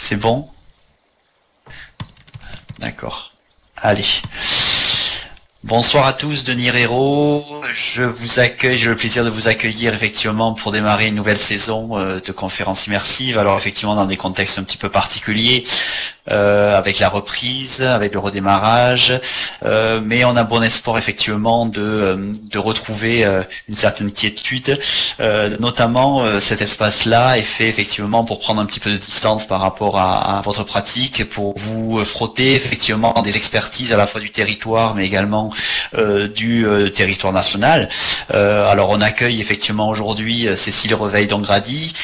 C'est bon? D'accord. Allez. Bonsoir à tous, Denis Hérault. Je vous accueille, j'ai le plaisir de vous accueillir effectivement pour démarrer une nouvelle saison de conférences immersives. Alors effectivement dans des contextes un petit peu particuliers, avec la reprise, avec le redémarrage, mais on a bon espoir effectivement de retrouver une certaine quiétude, notamment cet espace-là est fait effectivement pour prendre un petit peu de distance par rapport à votre pratique, pour vous frotter effectivement des expertises à la fois du territoire mais également du territoire national. Alors on accueille effectivement aujourd'hui Cécile Reveil-Dongrady,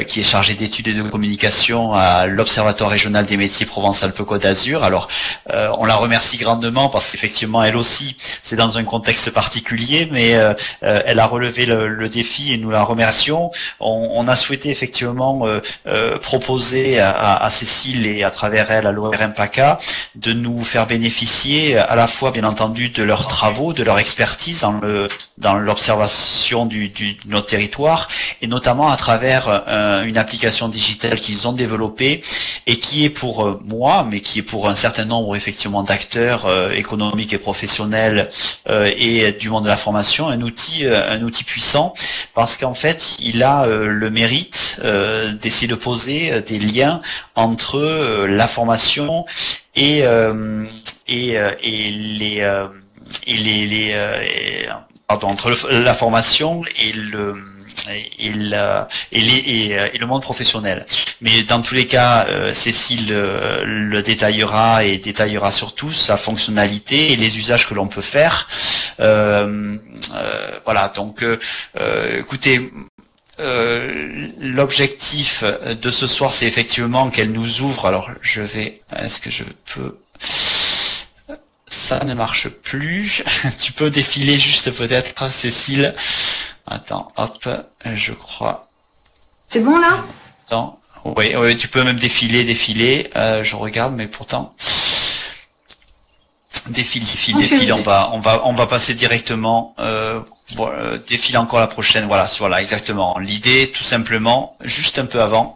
qui est chargée d'études et de communication à l'Observatoire régional des métiers Provence-Alpes-Côte d'Azur. Alors on la remercie grandement parce qu'effectivement elle aussi c'est dans un contexte particulier, mais elle a relevé le défi et nous la remercions. On a souhaité effectivement proposer à Cécile et à travers elle à l'ORM PACA de nous faire bénéficier à la fois bien entendu de leurs travaux, de leur expertise dans l'observation de notre territoire, et notamment à travers une application digitale qu'ils ont développée et qui est pour moi, mais qui est pour un certain nombre effectivement d'acteurs économiques et professionnels et du monde de la formation, un outil puissant, parce qu'en fait il a le mérite d'essayer de poser des liens entre la formation et entre la formation et le monde professionnel. Mais dans tous les cas, Cécile le détaillera et détaillera surtout sa fonctionnalité et les usages que l'on peut faire. Voilà, donc écoutez, l'objectif de ce soir, c'est effectivement qu'elle nous ouvre. Alors est-ce que je peux... Ça ne marche plus. Tu peux défiler juste peut-être, Cécile. Attends, hop, je crois. C'est bon là? Attends, oui, tu peux même défiler. Je regarde, mais pourtant. Défile. On va passer directement. Défile encore la prochaine. Voilà, exactement. L'idée, tout simplement, juste un peu avant.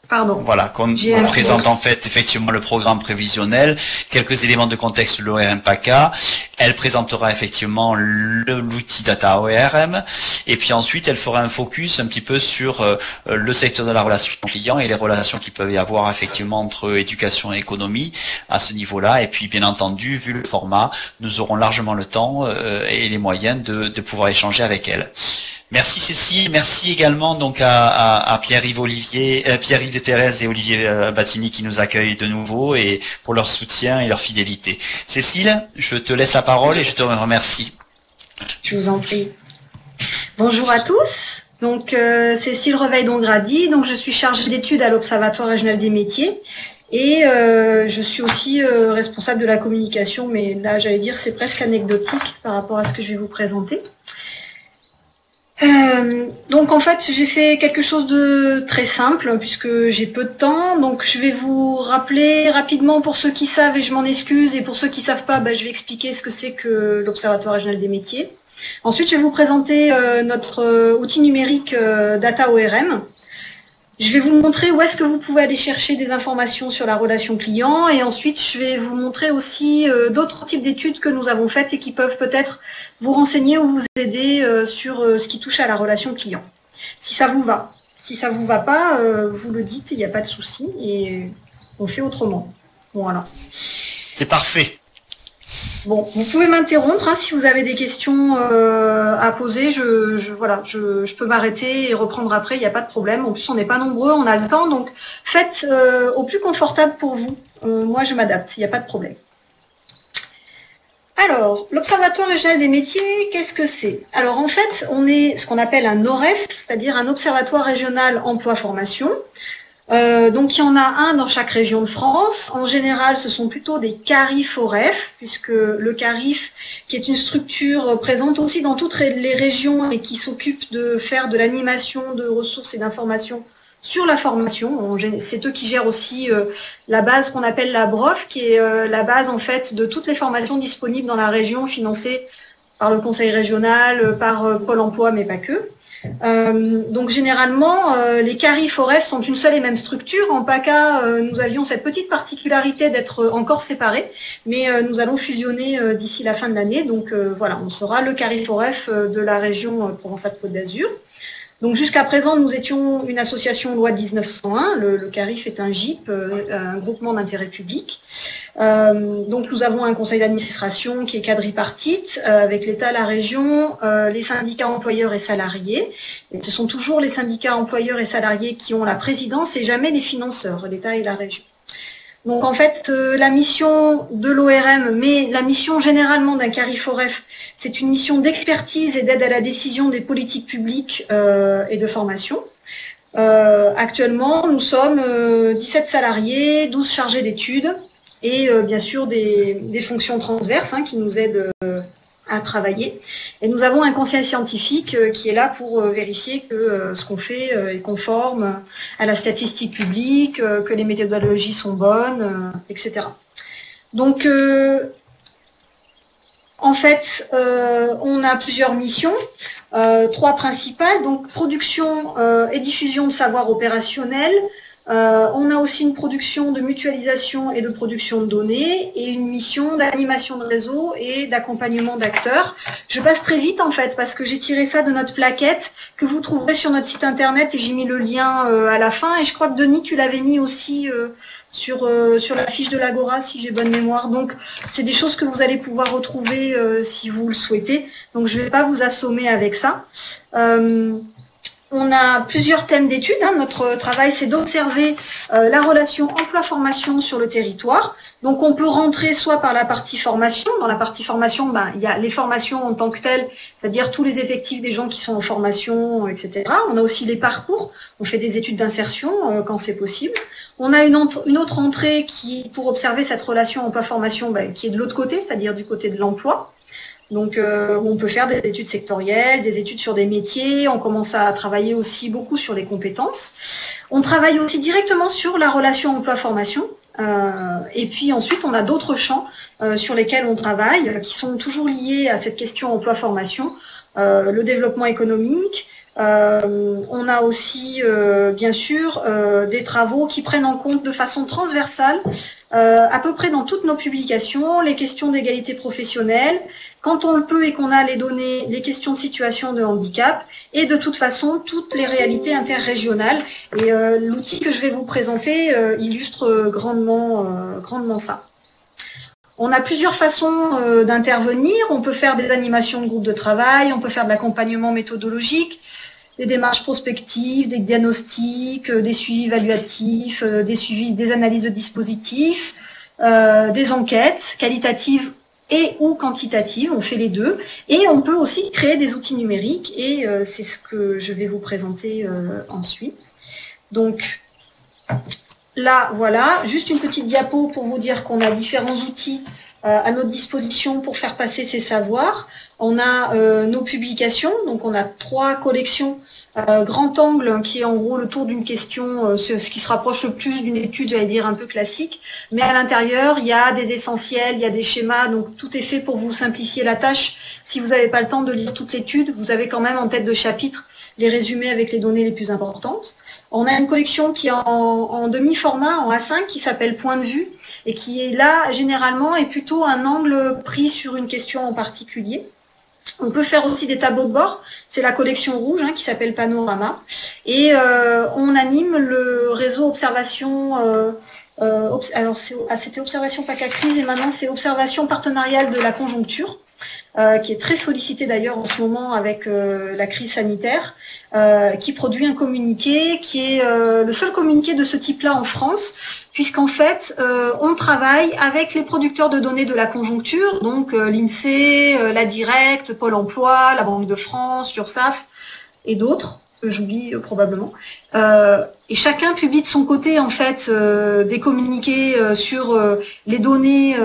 Pardon. Voilà, qu'on présente en fait effectivement le programme prévisionnel, quelques éléments de contexte de l'ORM PACA. Elle présentera effectivement l'outil Data ORM, et puis ensuite elle fera un focus un petit peu sur le secteur de la relation client et les relations qu'il peut y avoir effectivement entre éducation et économie à ce niveau-là. Et puis bien entendu, vu le format, nous aurons largement le temps et les moyens de pouvoir échanger avec elle. Merci Cécile, merci également donc à Pierre-Yves et Thérèse et Olivier Battini qui nous accueillent de nouveau et pour leur soutien et leur fidélité. Cécile, je te laisse la parole et je te remercie. Je vous en prie. Bonjour à tous. Donc Cécile Reveil-Dongrady, donc je suis chargée d'études à l'Observatoire régional des métiers et je suis aussi responsable de la communication, mais là j'allais dire c'est presque anecdotique par rapport à ce que je vais vous présenter. Donc en fait j'ai fait quelque chose de très simple puisque j'ai peu de temps, donc je vais vous rappeler rapidement pour ceux qui savent et je m'en excuse, et pour ceux qui savent pas, je vais expliquer ce que c'est que l'Observatoire régional des métiers. Ensuite je vais vous présenter notre outil numérique Data ORM. Je vais vous montrer où est-ce que vous pouvez aller chercher des informations sur la relation client, et ensuite je vais vous montrer aussi d'autres types d'études que nous avons faites et qui peuvent peut-être vous renseigner ou vous aider sur ce qui touche à la relation client. Si ça vous va. Si ça vous va pas, vous le dites, il n'y a pas de souci et on fait autrement. Voilà. C'est parfait. Bon, vous pouvez m'interrompre si vous avez des questions à poser. Je peux m'arrêter et reprendre après, il n'y a pas de problème. En plus, on n'est pas nombreux, on a le temps, donc faites au plus confortable pour vous. Moi, je m'adapte, il n'y a pas de problème. Alors, l'Observatoire régional des métiers, qu'est-ce que c'est? Alors, en fait, on est ce qu'on appelle un OREF, c'est-à-dire un Observatoire régional emploi-formation. Donc il y en a un dans chaque région de France. En général, ce sont plutôt des CARIF OREF, puisque le CARIF, qui est une structure présente aussi dans toutes les régions et qui s'occupe de faire de l'animation de ressources et d'informations sur la formation. C'est eux qui gèrent aussi la base qu'on appelle la BROF, qui est la base en fait de toutes les formations disponibles dans la région, financées par le conseil régional, par Pôle emploi, mais pas que. Donc généralement, les CARIF OREF sont une seule et même structure. En PACA, nous avions cette petite particularité d'être encore séparés, mais nous allons fusionner d'ici la fin de l'année. Donc voilà, on sera le CARIF OREF de la région Provence-Alpes-Côte d'Azur. Donc jusqu'à présent, nous étions une association loi 1901. Le CARIF est un GIP, un groupement d'intérêt public. Donc nous avons un conseil d'administration qui est quadripartite avec l'État, la région, les syndicats employeurs et salariés. Et ce sont toujours les syndicats employeurs et salariés qui ont la présidence et jamais les financeurs, l'État et la région. Donc en fait, la mission de l'ORM, mais la mission généralement d'un CARIF OREF, c'est une mission d'expertise et d'aide à la décision des politiques publiques et de formation. Actuellement, nous sommes 17 salariés, 12 chargés d'études et bien sûr des fonctions transverses qui nous aident à travailler. Et nous avons un conseil scientifique qui est là pour vérifier que ce qu'on fait est conforme à la statistique publique, que les méthodologies sont bonnes, etc. Donc, en fait, on a plusieurs missions, 3 principales, donc production et diffusion de savoir opérationnel. On a aussi une production de mutualisation et de production de données et une mission d'animation de réseau et d'accompagnement d'acteurs. Je passe très vite en fait parce que j'ai tiré ça de notre plaquette que vous trouverez sur notre site internet et j'ai mis le lien à la fin. Et je crois que Denis, tu l'avais mis aussi sur la fiche de l'Agora si j'ai bonne mémoire. Donc c'est des choses que vous allez pouvoir retrouver si vous le souhaitez. Donc je ne vais pas vous assommer avec ça. On a plusieurs thèmes d'études. Notre travail, c'est d'observer la relation emploi-formation sur le territoire. Donc, on peut rentrer soit par la partie formation. Dans la partie formation, il y a les formations en tant que telles, c'est-à-dire tous les effectifs des gens qui sont en formation, etc. On a aussi les parcours. On fait des études d'insertion quand c'est possible. On a une autre entrée qui, pour observer cette relation emploi-formation, qui est de l'autre côté, c'est-à-dire du côté de l'emploi. Donc, on peut faire des études sectorielles, des études sur des métiers. On commence à travailler aussi beaucoup sur les compétences. On travaille aussi directement sur la relation emploi-formation. Et puis ensuite, on a d'autres champs sur lesquels on travaille, qui sont toujours liés à cette question emploi-formation. Le développement économique. On a aussi, bien sûr, des travaux qui prennent en compte de façon transversale, à peu près dans toutes nos publications, les questions d'égalité professionnelle, quand on le peut et qu'on a les données, les questions de situation de handicap, et de toute façon, toutes les réalités interrégionales. Et l'outil que je vais vous présenter illustre grandement ça. On a plusieurs façons d'intervenir. On peut faire des animations de groupe de travail, on peut faire de l'accompagnement méthodologique, des démarches prospectives, des diagnostics, des suivis évaluatifs, des analyses de dispositifs, des enquêtes qualitatives et ou quantitatives, on fait les deux. Et on peut aussi créer des outils numériques et c'est ce que je vais vous présenter ensuite. Donc là, voilà, juste une petite diapo pour vous dire qu'on a différents outils à notre disposition pour faire passer ces savoirs. On a nos publications, donc on a 3 collections. Grand angle, qui est en gros le tour d'une question, ce qui se rapproche le plus d'une étude, j'allais dire, un peu classique. Mais à l'intérieur, il y a des essentiels, il y a des schémas, donc tout est fait pour vous simplifier la tâche. Si vous n'avez pas le temps de lire toute l'étude, vous avez quand même en tête de chapitre les résumés avec les données les plus importantes. On a une collection qui est en demi-format, en A5, qui s'appelle Point de vue, et qui est là, généralement, est plutôt un angle pris sur une question en particulier. On peut faire aussi des tableaux de bord, c'est la collection rouge qui s'appelle Panorama. Et on anime le réseau Observation, alors c'était Observation PACA Crise et maintenant c'est Observation partenariale de la conjoncture, qui est très sollicité d'ailleurs en ce moment avec la crise sanitaire, qui produit un communiqué qui est le seul communiqué de ce type-là en France, puisqu'en fait, on travaille avec les producteurs de données de la conjoncture, donc l'INSEE, la Directe, Pôle emploi, la Banque de France, l'URSSAF et d'autres, que j'oublie probablement. Et chacun publie de son côté, en fait, des communiqués sur les données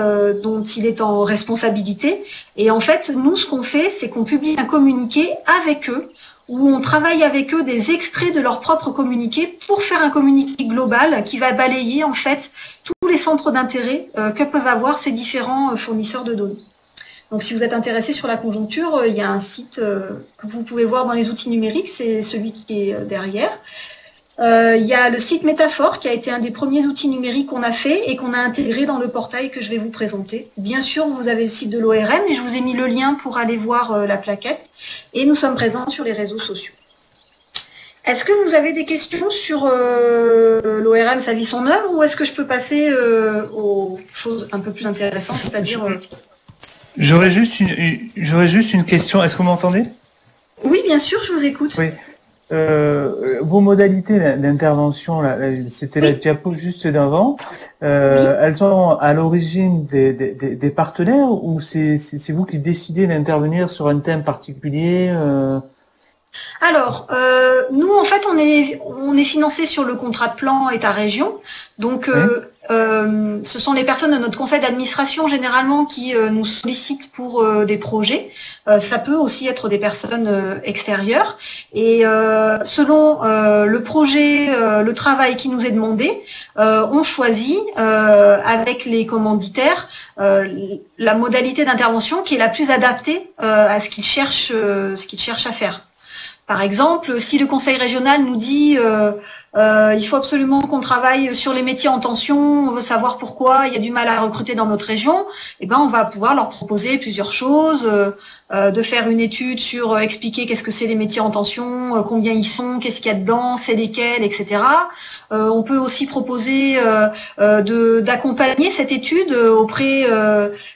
dont il est en responsabilité. Et en fait, nous, ce qu'on fait, c'est qu'on publie un communiqué avec eux, où on travaille avec eux des extraits de leur propre communiqué pour faire un communiqué global qui va balayer en fait tous les centres d'intérêt que peuvent avoir ces différents fournisseurs de données. Donc si vous êtes intéressé sur la conjoncture, il y a un site que vous pouvez voir dans les outils numériques, c'est celui qui est derrière. Il y a le site Métaphore qui a été un des premiers outils numériques qu'on a fait et qu'on a intégré dans le portail que je vais vous présenter. Bien sûr, vous avez le site de l'ORM et je vous ai mis le lien pour aller voir la plaquette. Et nous sommes présents sur les réseaux sociaux. Est-ce que vous avez des questions sur l'ORM, sa vie, son œuvre, ou est-ce que je peux passer aux choses un peu plus intéressantes, c'est-à-dire... J'aurais juste une question. Est-ce que vous m'entendez? Oui, bien sûr, je vous écoute. Oui. Vos modalités d'intervention, c'était la diapo juste d'avant. Elles sont à l'origine des partenaires ou c'est vous qui décidez d'intervenir sur un thème particulier? Alors, nous, en fait, on est financé sur le contrat de plan État-région. Donc, ce sont les personnes de notre conseil d'administration, généralement, qui nous sollicitent pour des projets. Ça peut aussi être des personnes extérieures. Et selon le projet, le travail qui nous est demandé, on choisit, avec les commanditaires, la modalité d'intervention qui est la plus adaptée à ce qu'ils cherchent à faire. Par exemple, si le conseil régional nous dit il faut absolument qu'on travaille sur les métiers en tension, on veut savoir pourquoi il y a du mal à recruter dans notre région, eh ben on va pouvoir leur proposer plusieurs choses, de faire une étude sur expliquer qu'est-ce que c'est les métiers en tension, combien ils sont, qu'est-ce qu'il y a dedans, c'est lesquels, etc. On peut aussi proposer d'accompagner cette étude auprès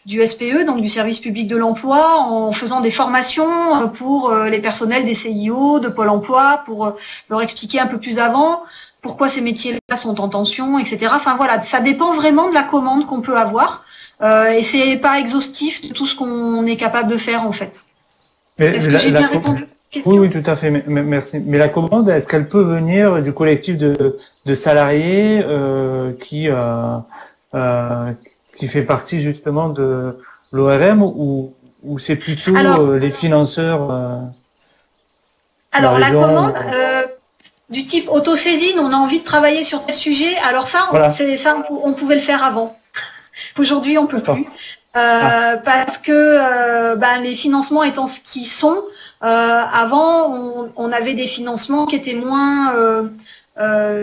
du SPE, donc du service public de l'emploi, en faisant des formations pour les personnels des CIO, de Pôle emploi, pour leur expliquer un peu plus avant pourquoi ces métiers-là sont en tension, etc. Enfin voilà, ça dépend vraiment de la commande qu'on peut avoir et c'est pas exhaustif de tout ce qu'on est capable de faire en fait. Est-ce que j'ai bien répondu ? Oui, oui, tout à fait. Merci. Mais la commande, est-ce qu'elle peut venir du collectif de salariés qui fait partie justement de l'ORM ou c'est plutôt les financeurs Alors la commande du type autosaisine, on a envie de travailler sur tel sujet. Alors ça, voilà. On pouvait le faire avant. Aujourd'hui, on peut plus. Parce que les financements étant ce qu'ils sont, avant on avait des financements qui étaient moins,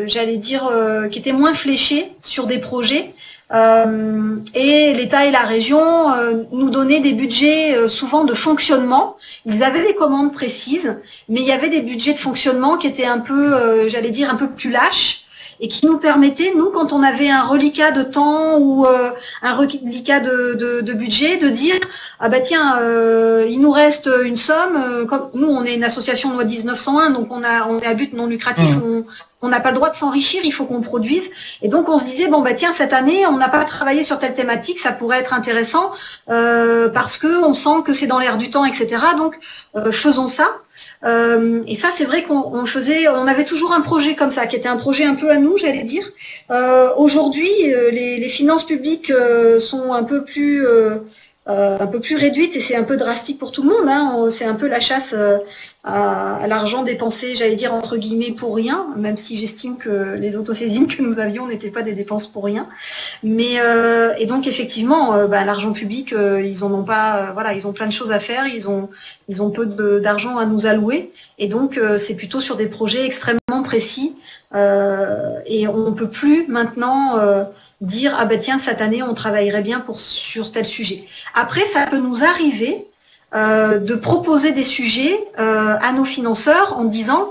qui étaient moins fléchés sur des projets. Et l'État et la région nous donnaient des budgets souvent de fonctionnement. Ils avaient des commandes précises, mais il y avait des budgets de fonctionnement qui étaient un peu, un peu plus lâches. Et qui nous permettait, nous, quand on avait un reliquat de temps ou un reliquat de budget, de dire ah bah tiens, il nous reste une somme. Comme nous, on est une association loi 1901, donc on est à but non lucratif. On n'a pas le droit de s'enrichir, il faut qu'on produise. Et donc on se disait bon bah tiens, cette année, on n'a pas travaillé sur telle thématique, ça pourrait être intéressant parce que on sent que c'est dans l'air du temps, etc. Donc faisons ça. Et ça, c'est vrai qu'on avait toujours un projet comme ça, qui était un projet un peu à nous, j'allais dire. Aujourd'hui, les finances publiques sont un peu plus réduites et c'est un peu drastique pour tout le monde. Hein. C'est un peu la chasse à l'argent dépensé, j'allais dire entre guillemets pour rien, même si j'estime que les autosaisines que nous avions n'étaient pas des dépenses pour rien. Mais et donc effectivement, l'argent public, ils en ont pas, ils ont plein de choses à faire, ils ont peu d'argent à nous allouer, et donc c'est plutôt sur des projets extrêmement précis. Et on ne peut plus maintenant dire ah ben tiens, cette année on travaillerait bien sur tel sujet. Après, ça peut nous arriver de proposer des sujets à nos financeurs en disant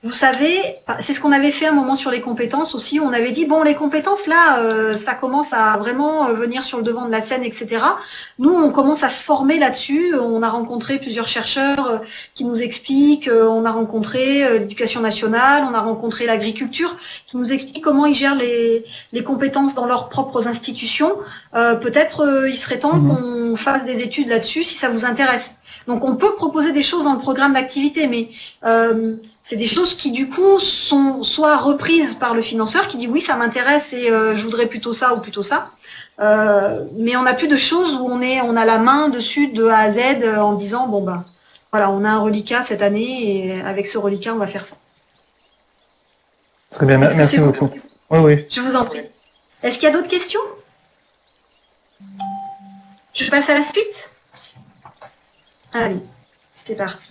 vous savez, c'est ce qu'on avait fait un moment sur les compétences aussi, on avait dit bon les compétences là ça commence à vraiment venir sur le devant de la scène, etc. Nous on commence à se former là-dessus, on a rencontré plusieurs chercheurs qui nous expliquent, on a rencontré l'éducation nationale, on a rencontré l'agriculture qui nous explique comment ils gèrent les compétences dans leurs propres institutions. Peut-être il serait temps qu'on fasse des études là-dessus si ça vous intéresse. Donc on peut proposer des choses dans le programme d'activité, mais c'est des choses qui du coup sont soit reprises par le financeur qui dit oui ça m'intéresse et je voudrais plutôt ça ou plutôt ça, mais on n'a plus de choses où on a la main dessus de A à Z en disant bon ben voilà on a un reliquat cette année et avec ce reliquat on va faire ça. Très bien, merci beaucoup. Oui. Je vous en prie. Est-ce qu'il y a d'autres questions? Je passe à la suite. Allez, c'est parti.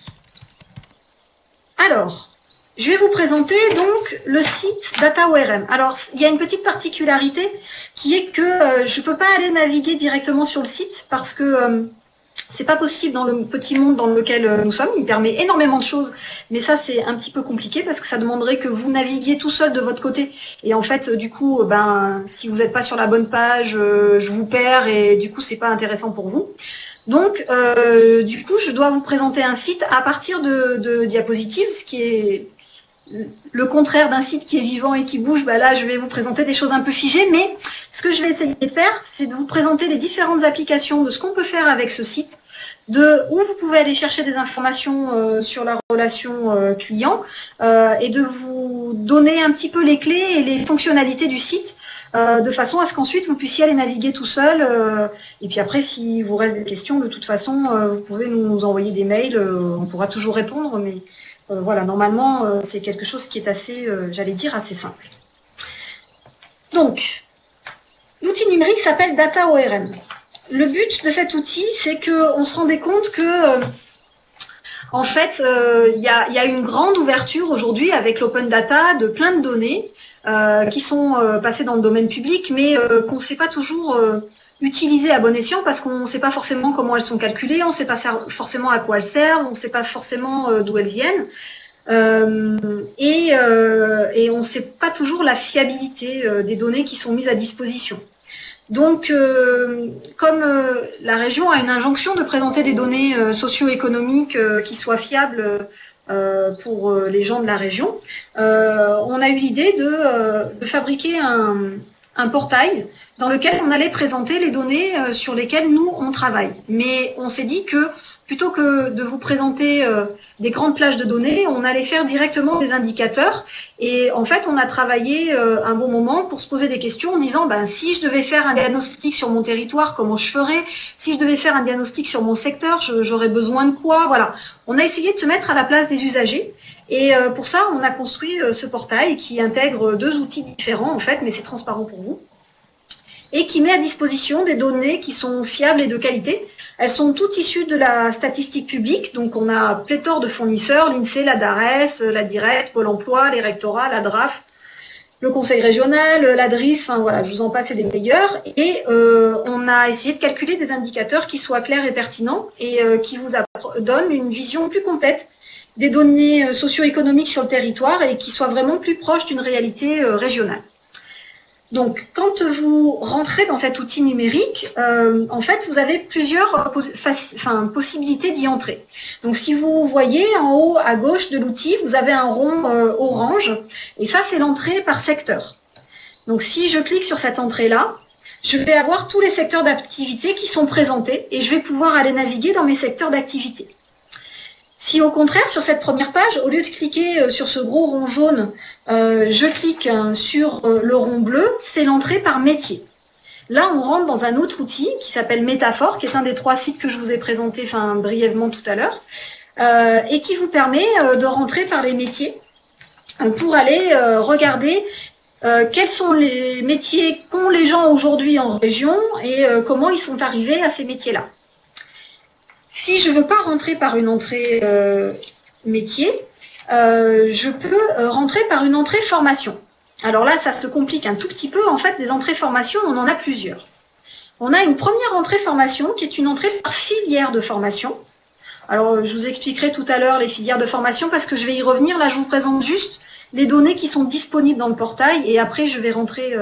Alors, je vais vous présenter donc le site DataORM. Alors, il y a une petite particularité qui est que je ne peux pas aller naviguer directement sur le site parce que c'est pas possible dans le petit monde dans lequel nous sommes. Il permet énormément de choses, mais ça c'est un petit peu compliqué parce que ça demanderait que vous naviguiez tout seul de votre côté. Et en fait, du coup, si vous n'êtes pas sur la bonne page, je vous perds et du coup c'est pas intéressant pour vous. Donc, du coup, je dois vous présenter un site à partir de diapositives, ce qui est le contraire d'un site qui est vivant et qui bouge. Là, je vais vous présenter des choses un peu figées, mais ce que je vais essayer de faire, c'est de vous présenter les différentes applications de ce qu'on peut faire avec ce site, de où vous pouvez aller chercher des informations sur la relation client et de vous donner un petit peu les clés et les fonctionnalités du site de façon à ce qu'ensuite vous puissiez aller naviguer tout seul. Et puis après, si vous reste des questions, de toute façon, vous pouvez nous envoyer des mails, on pourra toujours répondre, mais voilà, normalement, c'est quelque chose qui est assez, j'allais dire, assez simple. Donc, l'outil numérique s'appelle DataORM. Le but de cet outil, c'est qu'on se rendait compte que, en fait, il y a une grande ouverture aujourd'hui avec l'open data de plein de données qui sont passées dans le domaine public, mais qu'on ne sait pas toujours utiliser à bon escient parce qu'on ne sait pas forcément comment elles sont calculées, on ne sait pas forcément à quoi elles servent, on ne sait pas forcément d'où elles viennent. Et on ne sait pas toujours la fiabilité des données qui sont mises à disposition. Donc, comme la région a une injonction de présenter des données socio-économiques qui soient fiables pour les gens de la région, on a eu l'idée de fabriquer un portail dans lequel on allait présenter les données sur lesquelles nous, on travaille. Mais on s'est dit que plutôt que de vous présenter des grandes plages de données, on allait faire directement des indicateurs. Et en fait, on a travaillé un bon moment pour se poser des questions en disant, si je devais faire un diagnostic sur mon territoire, comment je ferais? Si je devais faire un diagnostic sur mon secteur, j'aurais besoin de quoi? Voilà. On a essayé de se mettre à la place des usagers. Et pour ça, on a construit ce portail qui intègre deux outils différents, en fait, mais c'est transparent pour vous, et qui met à disposition des données qui sont fiables et de qualité. Elles sont toutes issues de la statistique publique, donc on a pléthore de fournisseurs, l'INSEE, la DARES, la DIRECT, Pôle emploi, les rectorats, la DRAF, le conseil régional, la DRIS, enfin voilà, je vous en passe, c'est des meilleurs. Et on a essayé de calculer des indicateurs qui soient clairs et pertinents et qui vous donnent une vision plus complète des données socio-économiques sur le territoire et qui soient vraiment plus proches d'une réalité régionale. Donc, quand vous rentrez dans cet outil numérique, en fait, vous avez plusieurs possibilités d'y entrer. Donc, si vous voyez en haut à gauche de l'outil, vous avez un rond orange, et ça, c'est l'entrée par secteur. Donc, si je clique sur cette entrée-là, je vais avoir tous les secteurs d'activité qui sont présentés, et je vais pouvoir aller naviguer dans mes secteurs d'activité. Si au contraire, sur cette première page, au lieu de cliquer sur ce gros rond jaune, je clique sur le rond bleu, c'est l'entrée par métier. Là, on rentre dans un autre outil qui s'appelle Métaphore, qui est un des 3 sites que je vous ai présenté brièvement tout à l'heure, et qui vous permet de rentrer par les métiers pour aller regarder quels sont les métiers qu'ont les gens aujourd'hui en région et comment ils sont arrivés à ces métiers-là. Si je ne veux pas rentrer par une entrée métier, je peux rentrer par une entrée formation. Alors là, ça se complique un tout petit peu. En fait, des entrées formation, on en a plusieurs. On a une première entrée formation qui est une entrée par filière de formation. Alors, je vous expliquerai tout à l'heure les filières de formation parce que je vais y revenir. Là, je vous présente juste les données qui sont disponibles dans le portail et après, je vais rentrer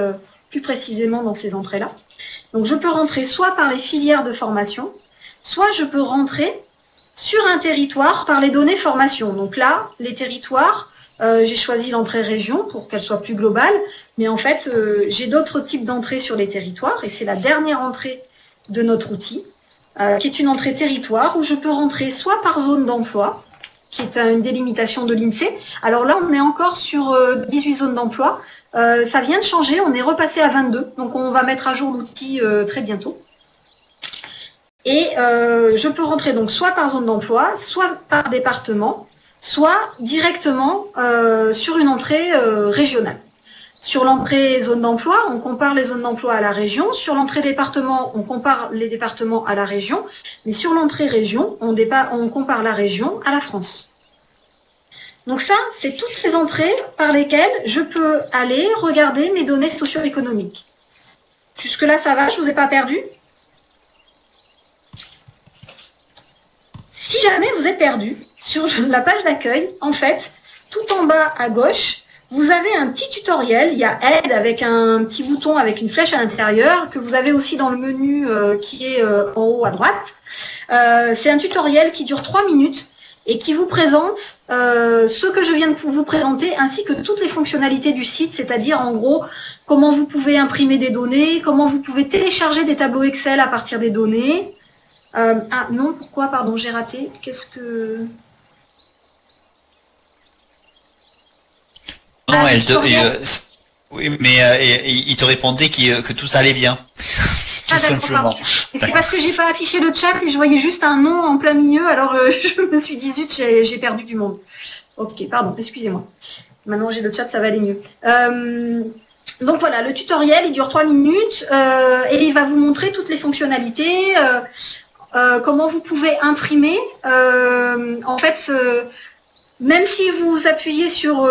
plus précisément dans ces entrées-là. Donc, je peux rentrer soit par les filières de formation, soit je peux rentrer sur un territoire par les données formation. Donc là, les territoires, j'ai choisi l'entrée région pour qu'elle soit plus globale, mais en fait, j'ai d'autres types d'entrées sur les territoires, et c'est la dernière entrée de notre outil, qui est une entrée territoire, où je peux rentrer soit par zone d'emploi, qui est une délimitation de l'INSEE. Alors là, on est encore sur 18 zones d'emploi. Ça vient de changer, on est repassé à 22, donc on va mettre à jour l'outil très bientôt. Et je peux rentrer donc soit par zone d'emploi, soit par département, soit directement sur une entrée régionale. Sur l'entrée zone d'emploi, on compare les zones d'emploi à la région. Sur l'entrée département, on compare les départements à la région. Mais sur l'entrée région, on compare la région à la France. Donc ça, c'est toutes les entrées par lesquelles je peux aller regarder mes données socio-économiques. Jusque-là, ça va, je vous ai pas perdu? Si jamais vous êtes perdu, sur la page d'accueil, en fait, tout en bas à gauche, vous avez un petit tutoriel, il y a aide avec un petit bouton avec une flèche à l'intérieur, que vous avez aussi dans le menu qui est en haut à droite. C'est un tutoriel qui dure 3 minutes et qui vous présente ce que je viens de vous présenter, ainsi que toutes les fonctionnalités du site, c'est-à-dire en gros comment vous pouvez imprimer des données, comment vous pouvez télécharger des tableaux Excel à partir des données. Ah non, pourquoi, pardon, j'ai raté. Qu'est-ce que... Non, oui, mais il te répondait que tout allait bien. Tout simplement. C'est parce que j'ai pas affiché le chat et je voyais juste un nom en plein milieu, alors je me suis dit zut, j'ai perdu du monde. Ok, pardon, excusez-moi. Maintenant j'ai le chat, ça va aller mieux. Donc voilà, le tutoriel, il dure 3 minutes et il va vous montrer toutes les fonctionnalités, comment vous pouvez imprimer. En fait, même si vous appuyez sur,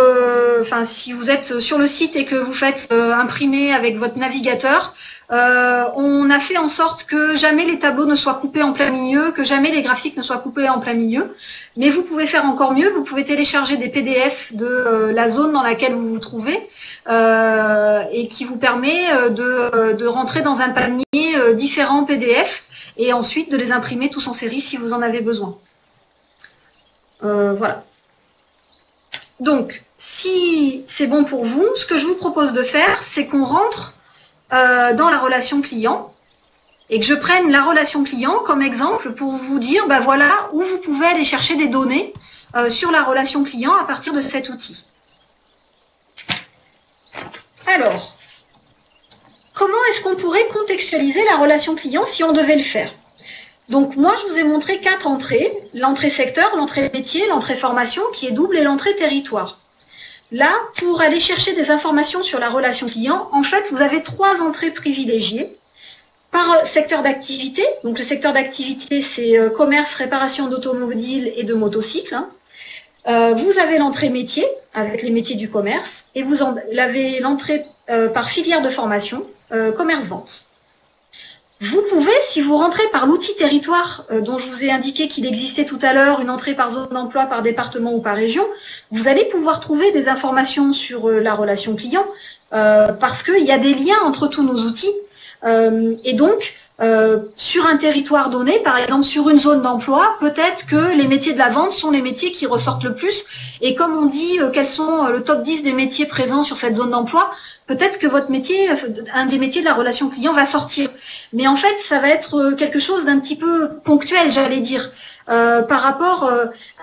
si vous êtes sur le site et que vous faites imprimer avec votre navigateur, on a fait en sorte que jamais les tableaux ne soient coupés en plein milieu, que jamais les graphiques ne soient coupés en plein milieu. Mais vous pouvez faire encore mieux, vous pouvez télécharger des PDF de la zone dans laquelle vous vous trouvez et qui vous permet de rentrer dans un panier différents PDF et ensuite de les imprimer tous en série si vous en avez besoin. Voilà. Donc, si c'est bon pour vous, ce que je vous propose de faire, c'est qu'on rentre dans la relation client et que je prenne la relation client comme exemple pour vous dire, ben voilà où vous pouvez aller chercher des données sur la relation client à partir de cet outil. Alors, comment est-ce qu'on pourrait contextualiser la relation client si on devait le faire? Donc moi, je vous ai montré 4 entrées, l'entrée secteur, l'entrée métier, l'entrée formation qui est double et l'entrée territoire. Là, pour aller chercher des informations sur la relation client, en fait, vous avez 3 entrées privilégiées par secteur d'activité. Donc le secteur d'activité, c'est commerce, réparation d'automobiles et de motocycles. Vous avez l'entrée métier, avec les métiers du commerce, et vous avez l'entrée par filière de formation, commerce-vente. Vous pouvez, si vous rentrez par l'outil territoire dont je vous ai indiqué qu'il existait tout à l'heure, une entrée par zone d'emploi, par département ou par région, vous allez pouvoir trouver des informations sur la relation client parce qu'il y a des liens entre tous nos outils. Et donc, sur un territoire donné, par exemple sur une zone d'emploi, peut-être que les métiers de la vente sont les métiers qui ressortent le plus. Et comme on dit quels sont le top 10 des métiers présents sur cette zone d'emploi, peut-être que votre métier, un des métiers de la relation client va sortir. Mais en fait, ça va être quelque chose d'un petit peu ponctuel, j'allais dire, par rapport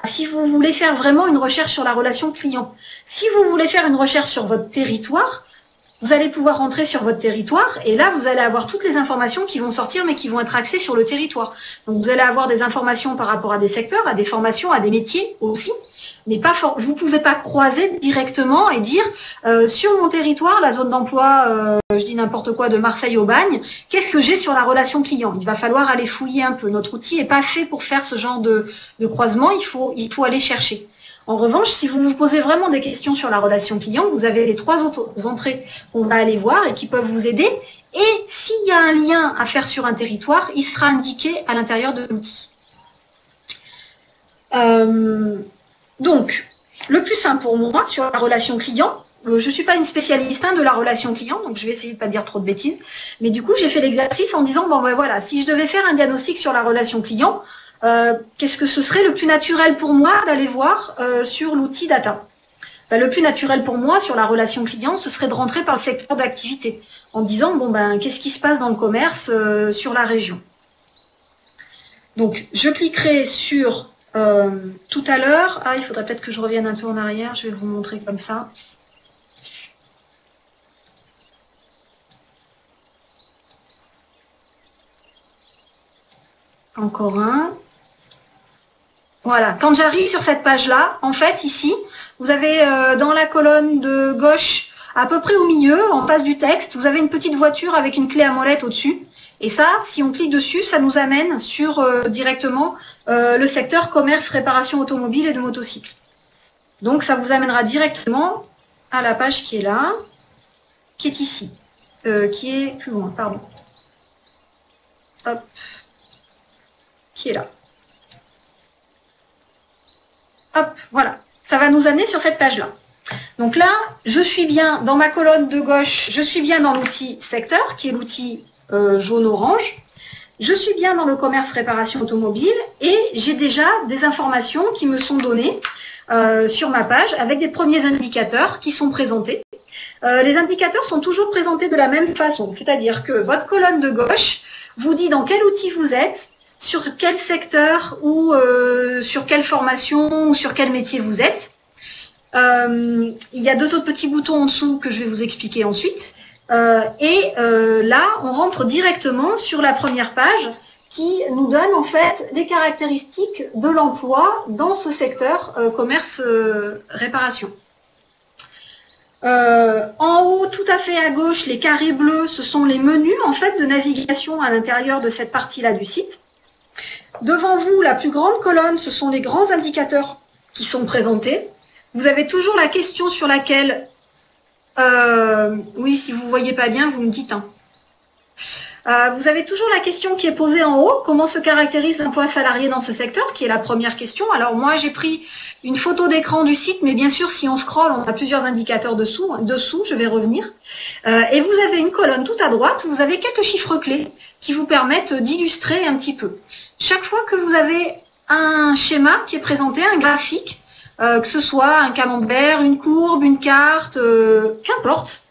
à si vous voulez faire vraiment une recherche sur la relation client. Si vous voulez faire une recherche sur votre territoire, vous allez pouvoir rentrer sur votre territoire et là, vous allez avoir toutes les informations qui vont sortir mais qui vont être axées sur le territoire. Donc, vous allez avoir des informations par rapport à des secteurs, à des formations, à des métiers aussi. Mais pas vous ne pouvez pas croiser directement et dire sur mon territoire, la zone d'emploi, je dis n'importe quoi, de Marseille au Bagne, qu'est-ce que j'ai sur la relation client? Il va falloir aller fouiller un peu. Notre outil n'est pas fait pour faire ce genre de croisement, il faut aller chercher. En revanche, si vous vous posez vraiment des questions sur la relation client, vous avez les 3 autres entrées qu'on va aller voir et qui peuvent vous aider. Et s'il y a un lien à faire sur un territoire, il sera indiqué à l'intérieur de l'outil. Donc, le plus simple pour moi sur la relation client, je ne suis pas une spécialiste de la relation client, donc je vais essayer de ne pas dire trop de bêtises, mais du coup, j'ai fait l'exercice en disant, bon ben voilà, si je devais faire un diagnostic sur la relation client, qu'est-ce que ce serait le plus naturel pour moi d'aller voir sur l'outil data? Ben, le plus naturel pour moi sur la relation client, ce serait de rentrer par le secteur d'activité, en disant, bon ben, qu'est-ce qui se passe dans le commerce sur la région? Donc, je cliquerai sur tout à l'heure, il faudrait peut-être que je revienne un peu en arrière, je vais vous montrer comme ça. Encore un. Voilà, quand j'arrive sur cette page-là, en fait, ici, vous avez dans la colonne de gauche À peu près au milieu, en face du texte, vous avez une petite voiture avec une clé à molette au-dessus. Et ça, si on clique dessus, ça nous amène sur directement le secteur commerce, réparation automobile et de motocycles. Donc ça vous amènera directement à la page qui est là, qui est ici, qui est plus loin, pardon. Hop, qui est là. Hop, voilà. Ça va nous amener sur cette page-là. Donc là, je suis bien dans ma colonne de gauche, je suis bien dans l'outil secteur, qui est l'outil jaune-orange. Je suis bien dans le commerce réparation automobile et j'ai déjà des informations qui me sont données sur ma page avec des premiers indicateurs qui sont présentés. Les indicateurs sont toujours présentés de la même façon, c'est-à-dire que votre colonne de gauche vous dit dans quel outil vous êtes, sur quel secteur ou sur quelle formation ou sur quel métier vous êtes. Il y a deux autres petits boutons en dessous que je vais vous expliquer ensuite. Là, on rentre directement sur la première page qui nous donne en fait les caractéristiques de l'emploi dans ce secteur commerce-réparation. En haut, tout à fait à gauche, les carrés bleus, ce sont les menus en fait de navigation à l'intérieur de cette partie-là du site. Devant vous, la plus grande colonne, ce sont les grands indicateurs qui sont présentés. Vous avez toujours la question sur laquelle, oui, si vous ne voyez pas bien, vous me dites. Hein. Vous avez toujours la question qui est posée en haut, comment se caractérise l'emploi salarié dans ce secteur, qui est la première question. Alors moi, j'ai pris une photo d'écran du site, mais bien sûr, si on scrolle, on a plusieurs indicateurs dessous, je vais revenir. Et vous avez une colonne tout à droite, où vous avez quelques chiffres clés qui vous permettent d'illustrer un petit peu. Chaque fois que vous avez un schéma qui est présenté, un graphique, que ce soit un camembert, une courbe, une carte, qu'importe,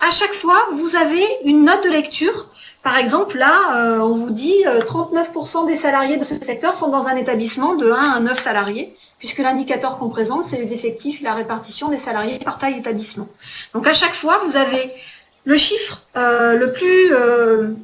à chaque fois, vous avez une note de lecture. Par exemple, là, on vous dit 39% des salariés de ce secteur sont dans un établissement de 1 à 9 salariés, puisque l'indicateur qu'on présente, c'est les effectifs et la répartition des salariés par taille d'établissement. Donc à chaque fois, vous avez le chiffre le plus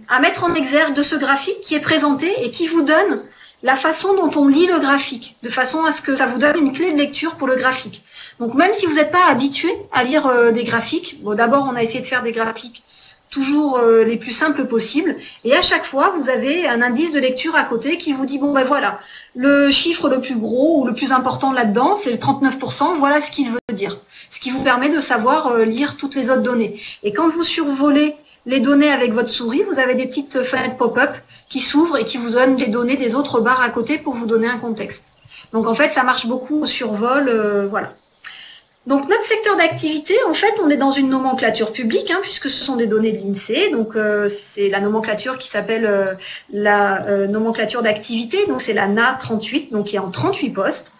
à mettre en exergue de ce graphique qui est présenté et qui vous donne la façon dont on lit le graphique, de façon à ce que ça vous donne une clé de lecture pour le graphique. Donc même si vous n'êtes pas habitué à lire des graphiques, bon d'abord on a essayé de faire des graphiques toujours les plus simples possibles, et à chaque fois vous avez un indice de lecture à côté qui vous dit bon ben voilà, le chiffre le plus gros ou le plus important là-dedans c'est le 39%, voilà ce qu'il veut dire, ce qui vous permet de savoir lire toutes les autres données. Et quand vous survolez les données avec votre souris, vous avez des petites fenêtres pop-up qui s'ouvrent et qui vous donnent les données des autres barres à côté pour vous donner un contexte. Donc en fait, ça marche beaucoup au survol, voilà. Donc notre secteur d'activité, en fait, on est dans une nomenclature publique, hein, puisque ce sont des données de l'INSEE. Donc c'est la nomenclature qui s'appelle la nomenclature d'activité, donc c'est la NA 38, donc qui est en 38 postes,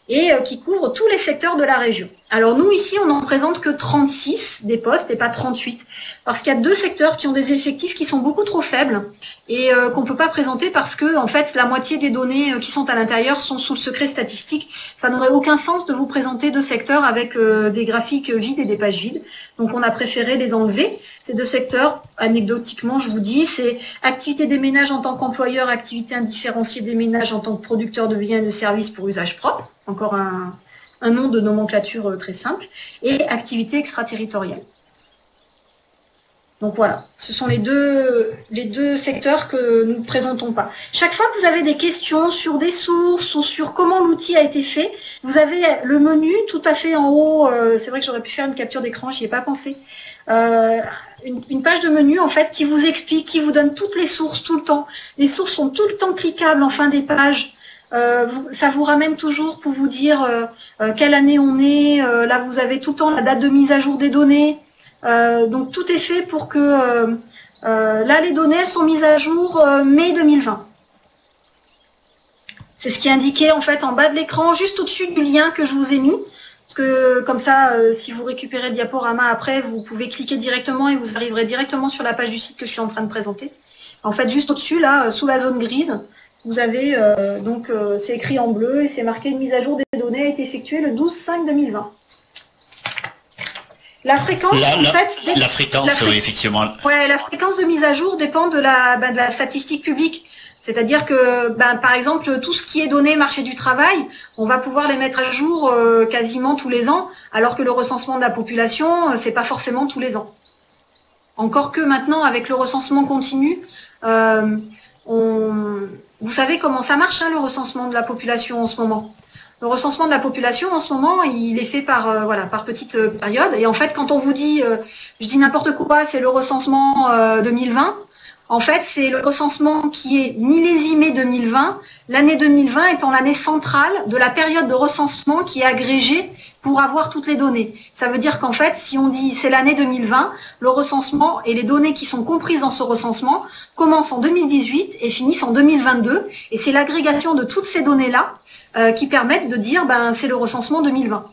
et qui couvre tous les secteurs de la région. Alors nous, ici, on n'en présente que 36 des postes et pas 38, parce qu'il y a deux secteurs qui ont des effectifs qui sont beaucoup trop faibles et qu'on ne peut pas présenter parce que, en fait, la moitié des données qui sont à l'intérieur sont sous le secret statistique. Ça n'aurait aucun sens de vous présenter deux secteurs avec des graphiques vides et des pages vides. Donc on a préféré les enlever. Ces deux secteurs, anecdotiquement, je vous dis, c'est activité des ménages en tant qu'employeur, activité indifférenciée des ménages en tant que producteur de biens et de services pour usage propre. Encore un nom de nomenclature très simple, et activité extraterritoriale. Donc voilà, ce sont les deux secteurs que nous ne présentons pas. Chaque fois que vous avez des questions sur des sources ou sur comment l'outil a été fait, vous avez le menu tout à fait en haut. C'est vrai que j'aurais pu faire une capture d'écran, j'y ai pas pensé. Une page de menu en fait qui vous explique, qui vous donne toutes les sources tout le temps. Les sources sont tout le temps cliquables en fin des pages. Ça vous ramène toujours pour vous dire quelle année on est. Là, vous avez tout le temps la date de mise à jour des données. Donc, tout est fait pour que... là, les données, elles sont mises à jour mai 2020. C'est ce qui est indiqué, en fait, en bas de l'écran, juste au-dessus du lien que je vous ai mis. Parce que, comme ça, si vous récupérez le diaporama après, vous pouvez cliquer directement et vous arriverez directement sur la page du site que je suis en train de présenter. En fait, juste au-dessus, là, sous la zone grise, vous avez, c'est écrit en bleu et c'est marqué une mise à jour des données a été effectuée le 12/5/2020. La fréquence, la fréquence, oui, effectivement. Ouais, la fréquence de mise à jour dépend de la statistique publique. C'est-à-dire que, par exemple, tout ce qui est donné marché du travail, on va pouvoir les mettre à jour quasiment tous les ans, alors que le recensement de la population, c'est pas forcément tous les ans. Encore que maintenant, avec le recensement continu, vous savez comment ça marche, hein, le recensement de la population en ce moment. Le recensement de la population en ce moment, il est fait par par petites périodes. Et en fait, quand on vous dit, je dis n'importe quoi, c'est le recensement 2020. En fait, c'est le recensement qui est millésimé 2020, l'année 2020 étant l'année centrale de la période de recensement qui est agrégée pour avoir toutes les données. Ça veut dire qu'en fait, si on dit c'est l'année 2020, le recensement et les données qui sont comprises dans ce recensement commencent en 2018 et finissent en 2022. Et c'est l'agrégation de toutes ces données-là qui permettent de dire c'est le recensement 2020.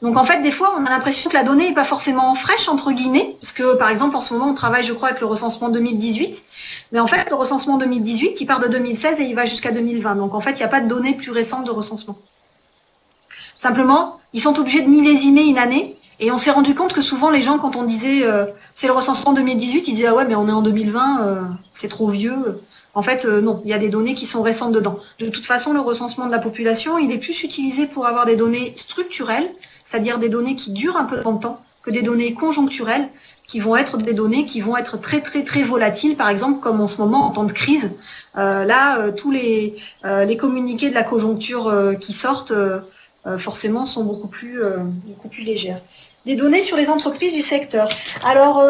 Donc en fait, des fois, on a l'impression que la donnée n'est pas forcément fraîche, entre guillemets, parce que par exemple, en ce moment, on travaille, je crois, avec le recensement 2018. Mais en fait, le recensement 2018, il part de 2016 et il va jusqu'à 2020. Donc en fait, il n'y a pas de données plus récentes de recensement. Simplement, ils sont obligés de millésimer une année. Et on s'est rendu compte que souvent, les gens, quand on disait c'est le recensement 2018, ils disaient ah ouais, mais on est en 2020, c'est trop vieux. En fait, non, il y a des données qui sont récentes dedans. De toute façon, le recensement de la population, il est plus utilisé pour avoir des données structurelles, c'est-à-dire des données qui durent un peu dans le temps, que des données conjoncturelles, qui vont être des données qui vont être très très très volatiles, par exemple comme en ce moment en temps de crise. Tous les communiqués de la conjoncture qui sortent, forcément, sont beaucoup plus légères. Des données sur les entreprises du secteur. Alors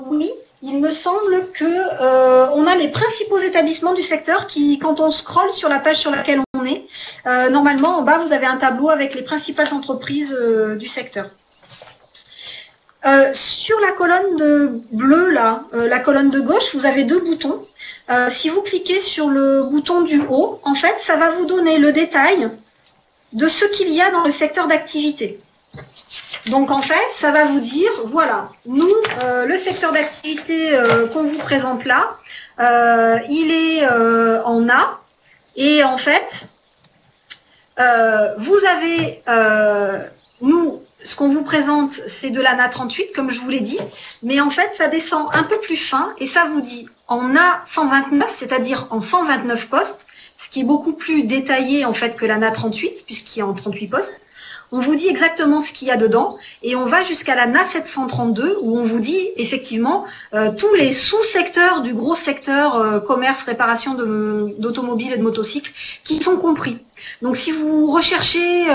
oui, il me semble que on a les principaux établissements du secteur qui, quand on scrolle sur la page sur laquelle on est, normalement en bas vous avez un tableau avec les principales entreprises du secteur. Sur la colonne de bleu là, la colonne de gauche, vous avez deux boutons. Si vous cliquez sur le bouton du haut, en fait, ça va vous donner le détail de ce qu'il y a dans le secteur d'activité. Donc en fait, ça va vous dire, voilà, nous, le secteur d'activité qu'on vous présente là, il est en A, et en fait, vous avez, nous, ce qu'on vous présente, c'est de l'ANA 38, comme je vous l'ai dit, mais en fait, ça descend un peu plus fin, et ça vous dit en A129, c'est-à-dire en 129 postes, ce qui est beaucoup plus détaillé en fait que l'ANA 38, puisqu'il y a en 38 postes. On vous dit exactement ce qu'il y a dedans et on va jusqu'à la NA 732 où on vous dit effectivement tous les sous-secteurs du gros secteur commerce, réparation d'automobiles et de motocycles qui sont compris. Donc si vous recherchez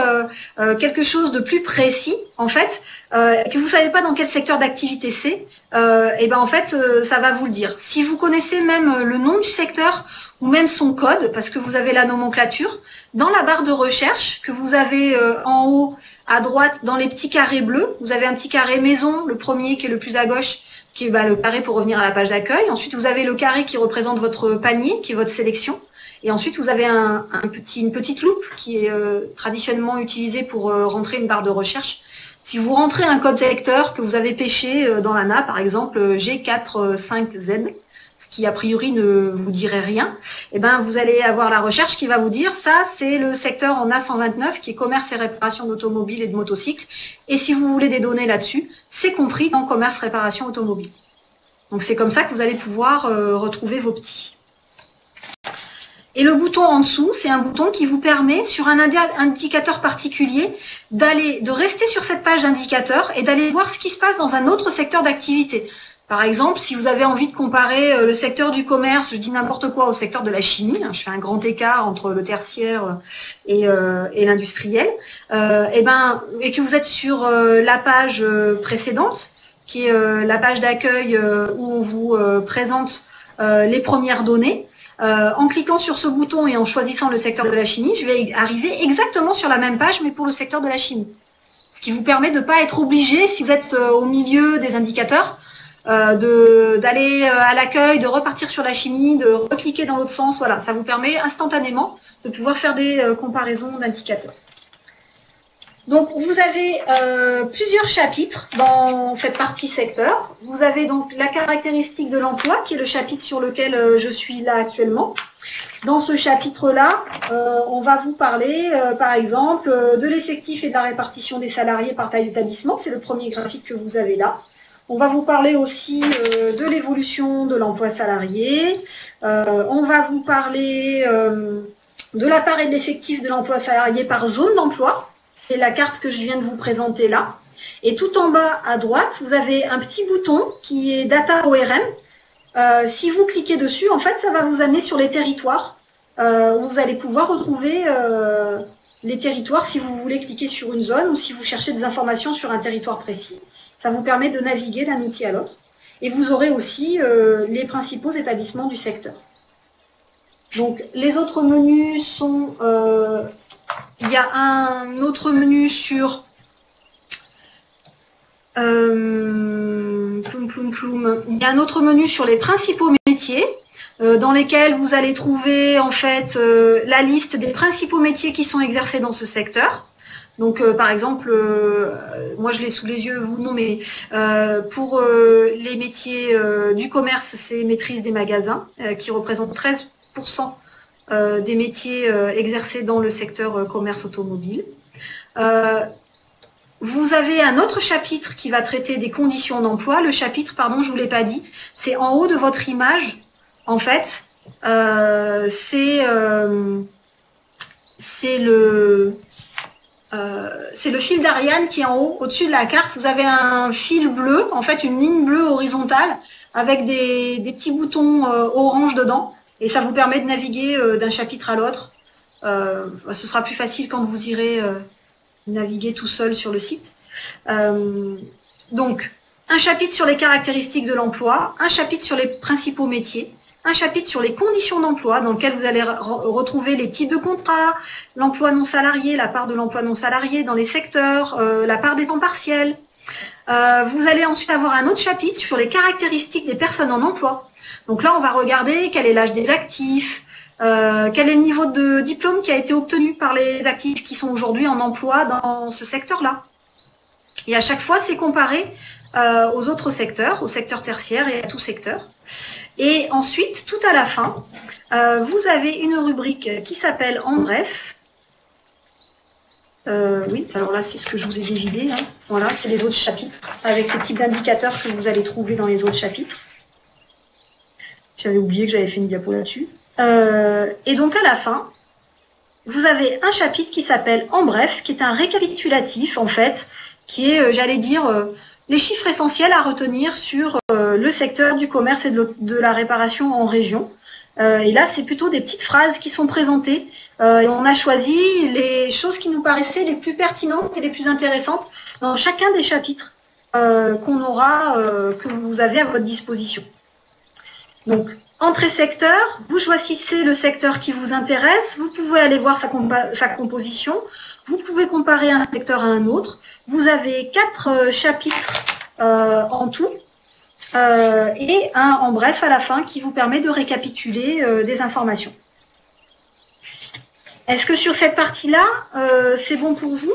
quelque chose de plus précis, en fait, que vous ne savez pas dans quel secteur d'activité c'est, et ben en fait ça va vous le dire. Si vous connaissez même le nom du secteur ou même son code, parce que vous avez la nomenclature, dans la barre de recherche que vous avez en haut à droite dans les petits carrés bleus, vous avez un petit carré maison, le premier qui est le plus à gauche, qui est le carré pour revenir à la page d'accueil. Ensuite vous avez le carré qui représente votre panier, qui est votre sélection. Et ensuite vous avez une petite loupe qui est traditionnellement utilisée pour rentrer une barre de recherche. Si vous rentrez un code secteur que vous avez pêché dans l'ANA, par exemple G45Z, ce qui a priori ne vous dirait rien, eh ben vous allez avoir la recherche qui va vous dire ça c'est le secteur en A129 qui est commerce et réparation d'automobiles et de motocycles. Et si vous voulez des données là-dessus, c'est compris dans commerce réparation automobile. Donc c'est comme ça que vous allez pouvoir retrouver vos petits. Et le bouton en dessous, c'est un bouton qui vous permet, sur un indicateur particulier, de rester sur cette page d'indicateur et d'aller voir ce qui se passe dans un autre secteur d'activité. Par exemple, si vous avez envie de comparer le secteur du commerce, je dis n'importe quoi, au secteur de la chimie, je fais un grand écart entre le tertiaire et l'industriel, et que vous êtes sur la page précédente, qui est la page d'accueil où on vous présente les premières données, en cliquant sur ce bouton et en choisissant le secteur de la chimie, je vais arriver exactement sur la même page, mais pour le secteur de la chimie. Ce qui vous permet de ne pas être obligé, si vous êtes au milieu des indicateurs, d'aller à l'accueil, de repartir sur la chimie, de recliquer dans l'autre sens. Voilà, ça vous permet instantanément de pouvoir faire des comparaisons d'indicateurs. Donc vous avez plusieurs chapitres dans cette partie secteur. Vous avez donc la caractéristique de l'emploi, qui est le chapitre sur lequel je suis là actuellement. Dans ce chapitre-là, on va vous parler, par exemple, de l'effectif et de la répartition des salariés par taille d'établissement. C'est le premier graphique que vous avez là. On va vous parler aussi de l'évolution de l'emploi salarié. On va vous parler de la part et de l'effectif de l'emploi salarié par zone d'emploi. C'est la carte que je viens de vous présenter là. Et tout en bas à droite, vous avez un petit bouton qui est Data ORM. Si vous cliquez dessus, en fait, ça va vous amener sur les territoires où vous allez pouvoir retrouver les territoires si vous voulez cliquer sur une zone ou si vous cherchez des informations sur un territoire précis. Ça vous permet de naviguer d'un outil à l'autre. Et vous aurez aussi les principaux établissements du secteur. Donc, les autres menus sont... il y a un autre menu sur... Il y a un autre menu sur les principaux métiers, dans lesquels vous allez trouver en fait la liste des principaux métiers qui sont exercés dans ce secteur. Donc, par exemple, moi je l'ai sous les yeux, vous non, mais pour les métiers du commerce, c'est maîtrise des magasins, qui représente 13% des métiers exercés dans le secteur commerce automobile. Vous avez un autre chapitre qui va traiter des conditions d'emploi. Le chapitre, pardon, je ne vous l'ai pas dit, c'est en haut de votre image. En fait, c'est le fil d'Ariane qui est en haut, au-dessus de la carte. Vous avez un fil bleu, en fait une ligne bleue horizontale avec des petits boutons orange dedans. Et ça vous permet de naviguer d'un chapitre à l'autre. Ce sera plus facile quand vous irez naviguer tout seul sur le site. Donc, un chapitre sur les caractéristiques de l'emploi, un chapitre sur les principaux métiers, un chapitre sur les conditions d'emploi dans lequel vous allez retrouver les types de contrats, l'emploi non salarié, la part de l'emploi non salarié dans les secteurs, la part des temps partiels. Vous allez ensuite avoir un autre chapitre sur les caractéristiques des personnes en emploi. Donc là, on va regarder quel est l'âge des actifs, quel est le niveau de diplôme qui a été obtenu par les actifs qui sont aujourd'hui en emploi dans ce secteur-là. Et à chaque fois, c'est comparé aux autres secteurs, au secteur tertiaire et à tout secteur. Et ensuite, tout à la fin, vous avez une rubrique qui s'appelle « En bref ». Oui, alors là, c'est ce que je vous ai dévidé. Hein. Voilà, c'est les autres chapitres, avec les types d'indicateurs que vous allez trouver dans les autres chapitres. J'avais oublié que j'avais fait une diapo là-dessus. Et donc, à la fin, vous avez un chapitre qui s'appelle « En bref », qui est un récapitulatif, en fait, qui est, j'allais dire, les chiffres essentiels à retenir sur le secteur du commerce et de la réparation en région. Et là, c'est plutôt des petites phrases qui sont présentées. Et on a choisi les choses qui nous paraissaient les plus pertinentes et les plus intéressantes dans chacun des chapitres qu'on aura, que vous avez à votre disposition. Donc, entrée secteur, vous choisissez le secteur qui vous intéresse, vous pouvez aller voir sa composition, vous pouvez comparer un secteur à un autre. Vous avez 4 chapitres en tout et un en bref à la fin qui vous permet de récapituler des informations. Est-ce que sur cette partie-là, c'est bon pour vous?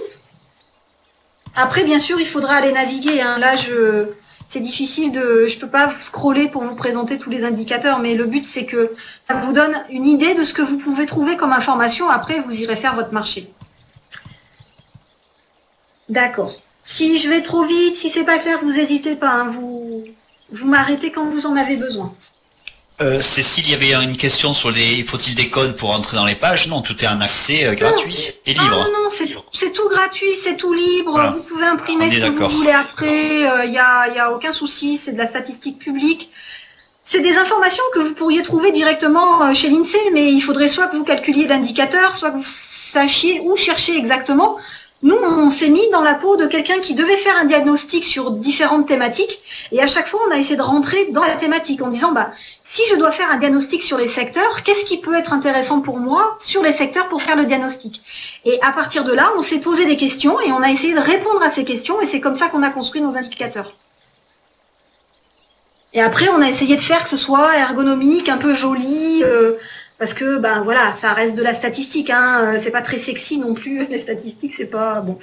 Après, bien sûr, il faudra aller naviguer. Hein. Là, c'est difficile je peux pas scroller pour vous présenter tous les indicateurs, mais le but, c'est que ça vous donne une idée de ce que vous pouvez trouver comme information. Après, vous irez faire votre marché. D'accord. Si je vais trop vite, si c'est pas clair, vous n'hésitez pas. Hein. Vous m'arrêtez quand vous en avez besoin. Cécile, il y avait une question sur faut-il des codes pour entrer dans les pages? Non, tout est en accès gratuit et libre. Non, c'est tout gratuit, c'est tout libre. Voilà. Vous pouvez imprimer ce que vous voulez après. Il y a aucun souci, c'est de la statistique publique. C'est des informations que vous pourriez trouver directement chez l'INSEE, mais il faudrait soit que vous calculiez l'indicateur, soit que vous sachiez où chercher exactement. Nous, on s'est mis dans la peau de quelqu'un qui devait faire un diagnostic sur différentes thématiques, et à chaque fois, on a essayé de rentrer dans la thématique en disant, si je dois faire un diagnostic sur les secteurs, qu'est-ce qui peut être intéressant pour moi sur les secteurs pour faire le diagnostic? Et à partir de là, on s'est posé des questions et on a essayé de répondre à ces questions, et c'est comme ça qu'on a construit nos indicateurs. Et après, on a essayé de faire que ce soit ergonomique, un peu joli, parce que voilà, ça reste de la statistique, hein. C'est pas très sexy non plus, les statistiques, c'est pas bon.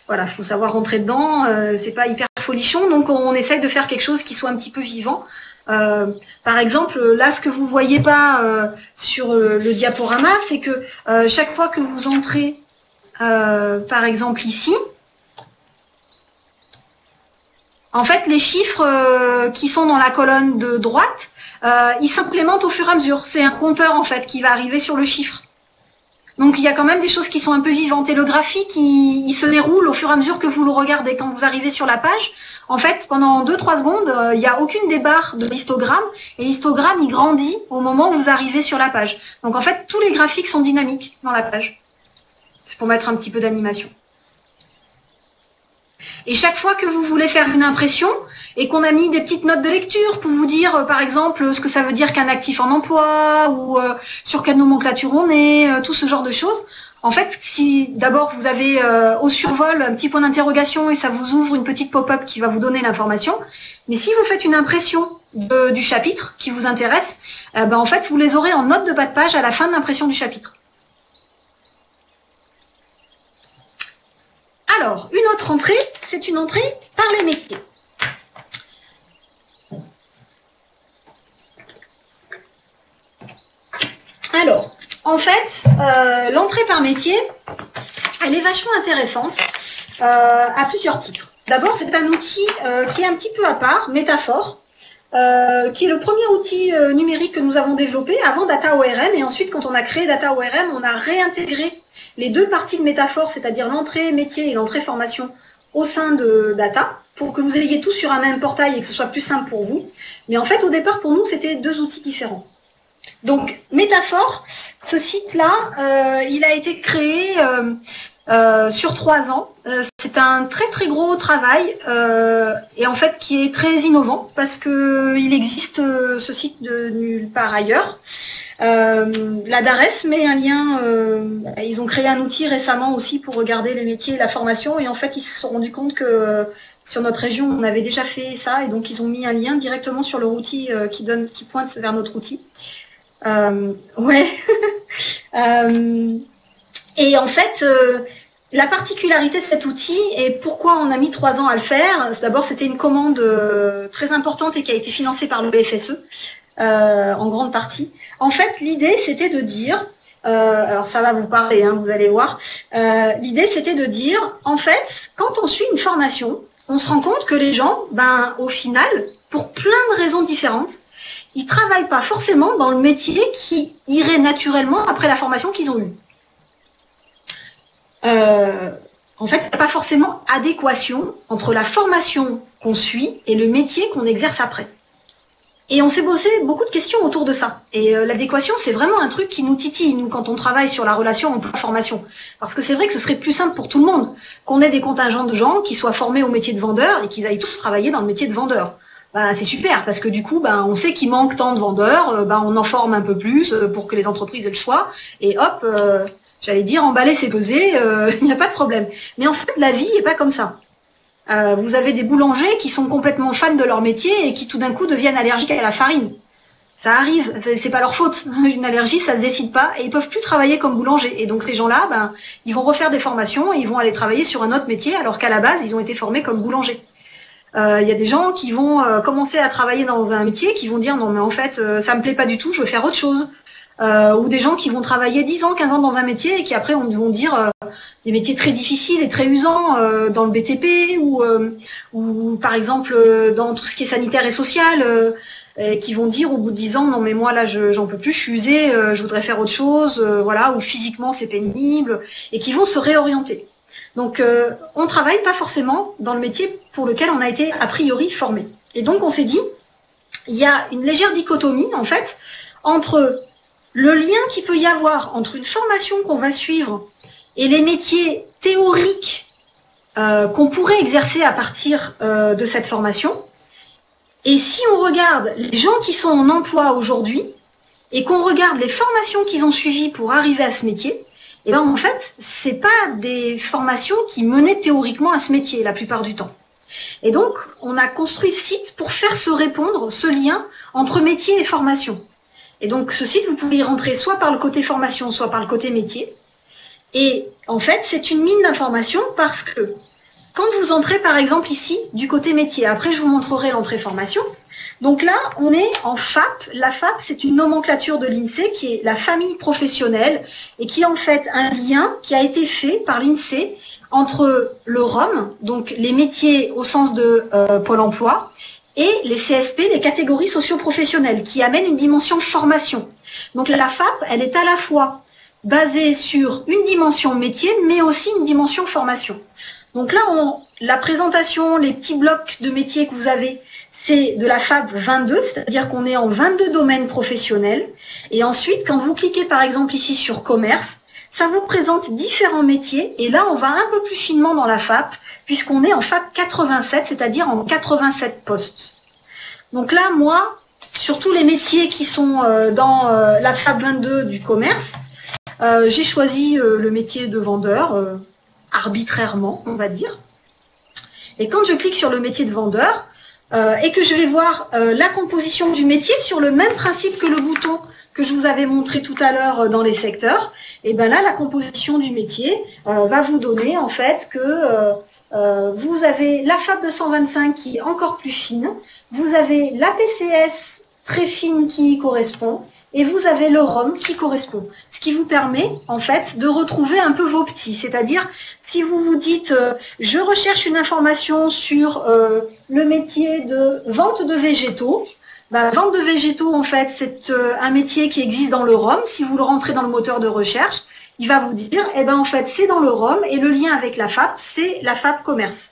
Voilà, faut savoir rentrer dedans, c'est pas hyper folichon, donc on essaye de faire quelque chose qui soit un petit peu vivant. Par exemple, là, ce que vous voyez pas sur le diaporama, c'est que chaque fois que vous entrez, par exemple ici, En fait, les chiffres qui sont dans la colonne de droite, ils s'implémentent au fur et à mesure. C'est un compteur en fait qui va arriver sur le chiffre. Donc il y a quand même des choses qui sont un peu vivantes. Et le graphique, il se déroule au fur et à mesure que vous le regardez. Quand vous arrivez sur la page, en fait, pendant 2-3 secondes, il n'y a aucune des barres de l'histogramme. Et l'histogramme, il grandit au moment où vous arrivez sur la page. Donc en fait, tous les graphiques sont dynamiques dans la page. C'est pour mettre un petit peu d'animation. Et chaque fois que vous voulez faire une impression et qu'on a mis des petites notes de lecture pour vous dire, par exemple, ce que ça veut dire qu'un actif en emploi ou sur quelle nomenclature on est, tout ce genre de choses. En fait, si d'abord vous avez au survol un petit point d'interrogation et ça vous ouvre une petite pop-up qui va vous donner l'information. Mais si vous faites une impression du chapitre qui vous intéresse, en fait, vous les aurez en note de bas de page à la fin de l'impression du chapitre. Alors, une autre entrée, c'est une entrée par les métiers. Alors, en fait, l'entrée par métier, elle est vachement intéressante à plusieurs titres. D'abord, c'est un outil qui est un petit peu à part, Métaphore, qui est le premier outil numérique que nous avons développé avant Data ORM. Et ensuite, quand on a créé Data ORM, on a réintégré les deux parties de Métaphore, c'est-à-dire l'entrée métier et l'entrée formation, au sein de Data, pour que vous ayez tout sur un même portail et que ce soit plus simple pour vous. Mais en fait, au départ, pour nous, c'était deux outils différents. Donc, Métaphore, ce site-là, il a été créé sur 3 ans. C'est un très très gros travail et en fait qui est très innovant parce que il existe ce site de nulle part ailleurs. La DARES met un lien, ils ont créé un outil récemment aussi pour regarder les métiers et la formation et en fait ils se sont rendus compte que sur notre région on avait déjà fait ça et donc ils ont mis un lien directement sur leur outil qui pointe vers notre outil. Ouais. Et en fait, la particularité de cet outil et pourquoi on a mis 3 ans à le faire, d'abord c'était une commande très importante et qui a été financée par le FSE en grande partie. En fait, l'idée c'était de dire, alors ça va vous parler, hein, vous allez voir, l'idée c'était de dire, en fait, quand on suit une formation, on se rend compte que les gens, au final, pour plein de raisons différentes, ils ne travaillent pas forcément dans le métier qui irait naturellement après la formation qu'ils ont eue. En fait, il n'y a pas forcément adéquation entre la formation qu'on suit et le métier qu'on exerce après. Et on s'est posé beaucoup de questions autour de ça. Et l'adéquation, c'est vraiment un truc qui nous titille, nous, quand on travaille sur la relation emploi-formation. Parce que c'est vrai que ce serait plus simple pour tout le monde qu'on ait des contingents de gens qui soient formés au métier de vendeur et qu'ils aillent tous travailler dans le métier de vendeur. C'est super, parce que du coup, on sait qu'il manque tant de vendeurs, on en forme un peu plus pour que les entreprises aient le choix, et hop, j'allais dire, emballer c'est peser, il n'y a pas de problème. Mais en fait, la vie n'est pas comme ça. Vous avez des boulangers qui sont complètement fans de leur métier et qui tout d'un coup deviennent allergiques à la farine. Ça arrive, c'est pas leur faute. Une allergie, ça se décide pas, et ils peuvent plus travailler comme boulanger. Et donc ces gens-là, ils vont refaire des formations et ils vont aller travailler sur un autre métier, alors qu'à la base, ils ont été formés comme boulangers. Il y a des gens qui vont commencer à travailler dans un métier, qui vont dire non mais en fait ça me plaît pas du tout, je veux faire autre chose. Ou des gens qui vont travailler 10 ans, 15 ans dans un métier et qui après vont dire des métiers très difficiles et très usants dans le BTP ou par exemple dans tout ce qui est sanitaire et social qui vont dire au bout de 10 ans non mais moi là j'en peux plus, je suis usée, je voudrais faire autre chose, voilà, ou physiquement c'est pénible et qui vont se réorienter. Donc, on ne travaille pas forcément dans le métier pour lequel on a été a priori formé. Et donc, on s'est dit, il y a une légère dichotomie, en fait, entre le lien qu'il peut y avoir entre une formation qu'on va suivre et les métiers théoriques qu'on pourrait exercer à partir de cette formation. Et si on regarde les gens qui sont en emploi aujourd'hui et qu'on regarde les formations qu'ils ont suivies pour arriver à ce métier, et en fait, c'est pas des formations qui menaient théoriquement à ce métier la plupart du temps. Et donc, on a construit le site pour faire se répondre ce lien entre métier et formation. Et donc, ce site, vous pouvez y rentrer soit par le côté formation, soit par le côté métier. Et en fait, c'est une mine d'informations parce que quand vous entrez, par exemple, ici, du côté métier, après je vous montrerai l'entrée formation. Donc là, on est en FAP. La FAP, c'est une nomenclature de l'INSEE qui est la famille professionnelle et qui est en fait un lien qui a été fait par l'INSEE entre le ROM, donc les métiers au sens de Pôle emploi, et les CSP, les catégories socio-professionnelles, qui amènent une dimension formation. Donc la FAP, elle est à la fois basée sur une dimension métier, mais aussi une dimension formation. Donc là, la présentation, les petits blocs de métiers que vous avez, c'est de la FAP 22, c'est-à-dire qu'on est en 22 domaines professionnels. Et ensuite, quand vous cliquez par exemple ici sur commerce, ça vous présente différents métiers. Et là, on va un peu plus finement dans la FAP, puisqu'on est en FAP 87, c'est-à-dire en 87 postes. Donc là, moi, sur tous les métiers qui sont dans la FAP 22 du commerce, j'ai choisi le métier de vendeur, arbitrairement, on va dire. Et quand je clique sur le métier de vendeur, et que je vais voir la composition du métier sur le même principe que le bouton que je vous avais montré tout à l'heure dans les secteurs, et bien là, la composition du métier va vous donner en fait que vous avez la FAP 225 qui est encore plus fine, vous avez la PCS très fine qui y correspond, et vous avez le ROM qui correspond. Ce qui vous permet, en fait, de retrouver un peu vos petits. C'est-à-dire, si vous vous dites, je recherche une information sur le métier de vente de végétaux, vente de végétaux, en fait, c'est un métier qui existe dans le ROM. Si vous le rentrez dans le moteur de recherche, il va vous dire, eh ben, en fait, c'est dans le ROM, et le lien avec la FAP, c'est la FAP commerce.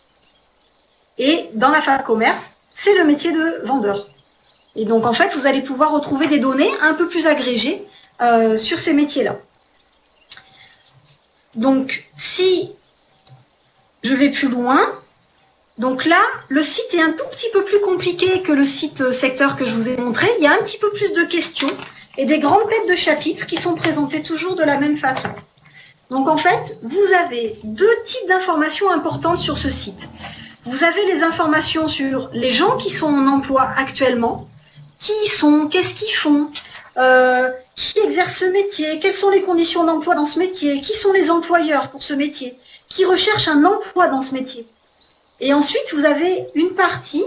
Et dans la FAP commerce, c'est le métier de vendeur. Et donc, en fait, vous allez pouvoir retrouver des données un peu plus agrégées sur ces métiers-là. Donc, si je vais plus loin, donc là, le site est un tout petit peu plus compliqué que le site secteur que je vous ai montré. Il y a un petit peu plus de questions et des grandes têtes de chapitres qui sont présentées toujours de la même façon. Donc, en fait, vous avez deux types d'informations importantes sur ce site. Vous avez les informations sur les gens qui sont en emploi actuellement, qui ils sont, qu'est-ce qu'ils font, qui exercent ce métier, quelles sont les conditions d'emploi dans ce métier, qui sont les employeurs pour ce métier, qui recherchent un emploi dans ce métier. Et ensuite, vous avez une partie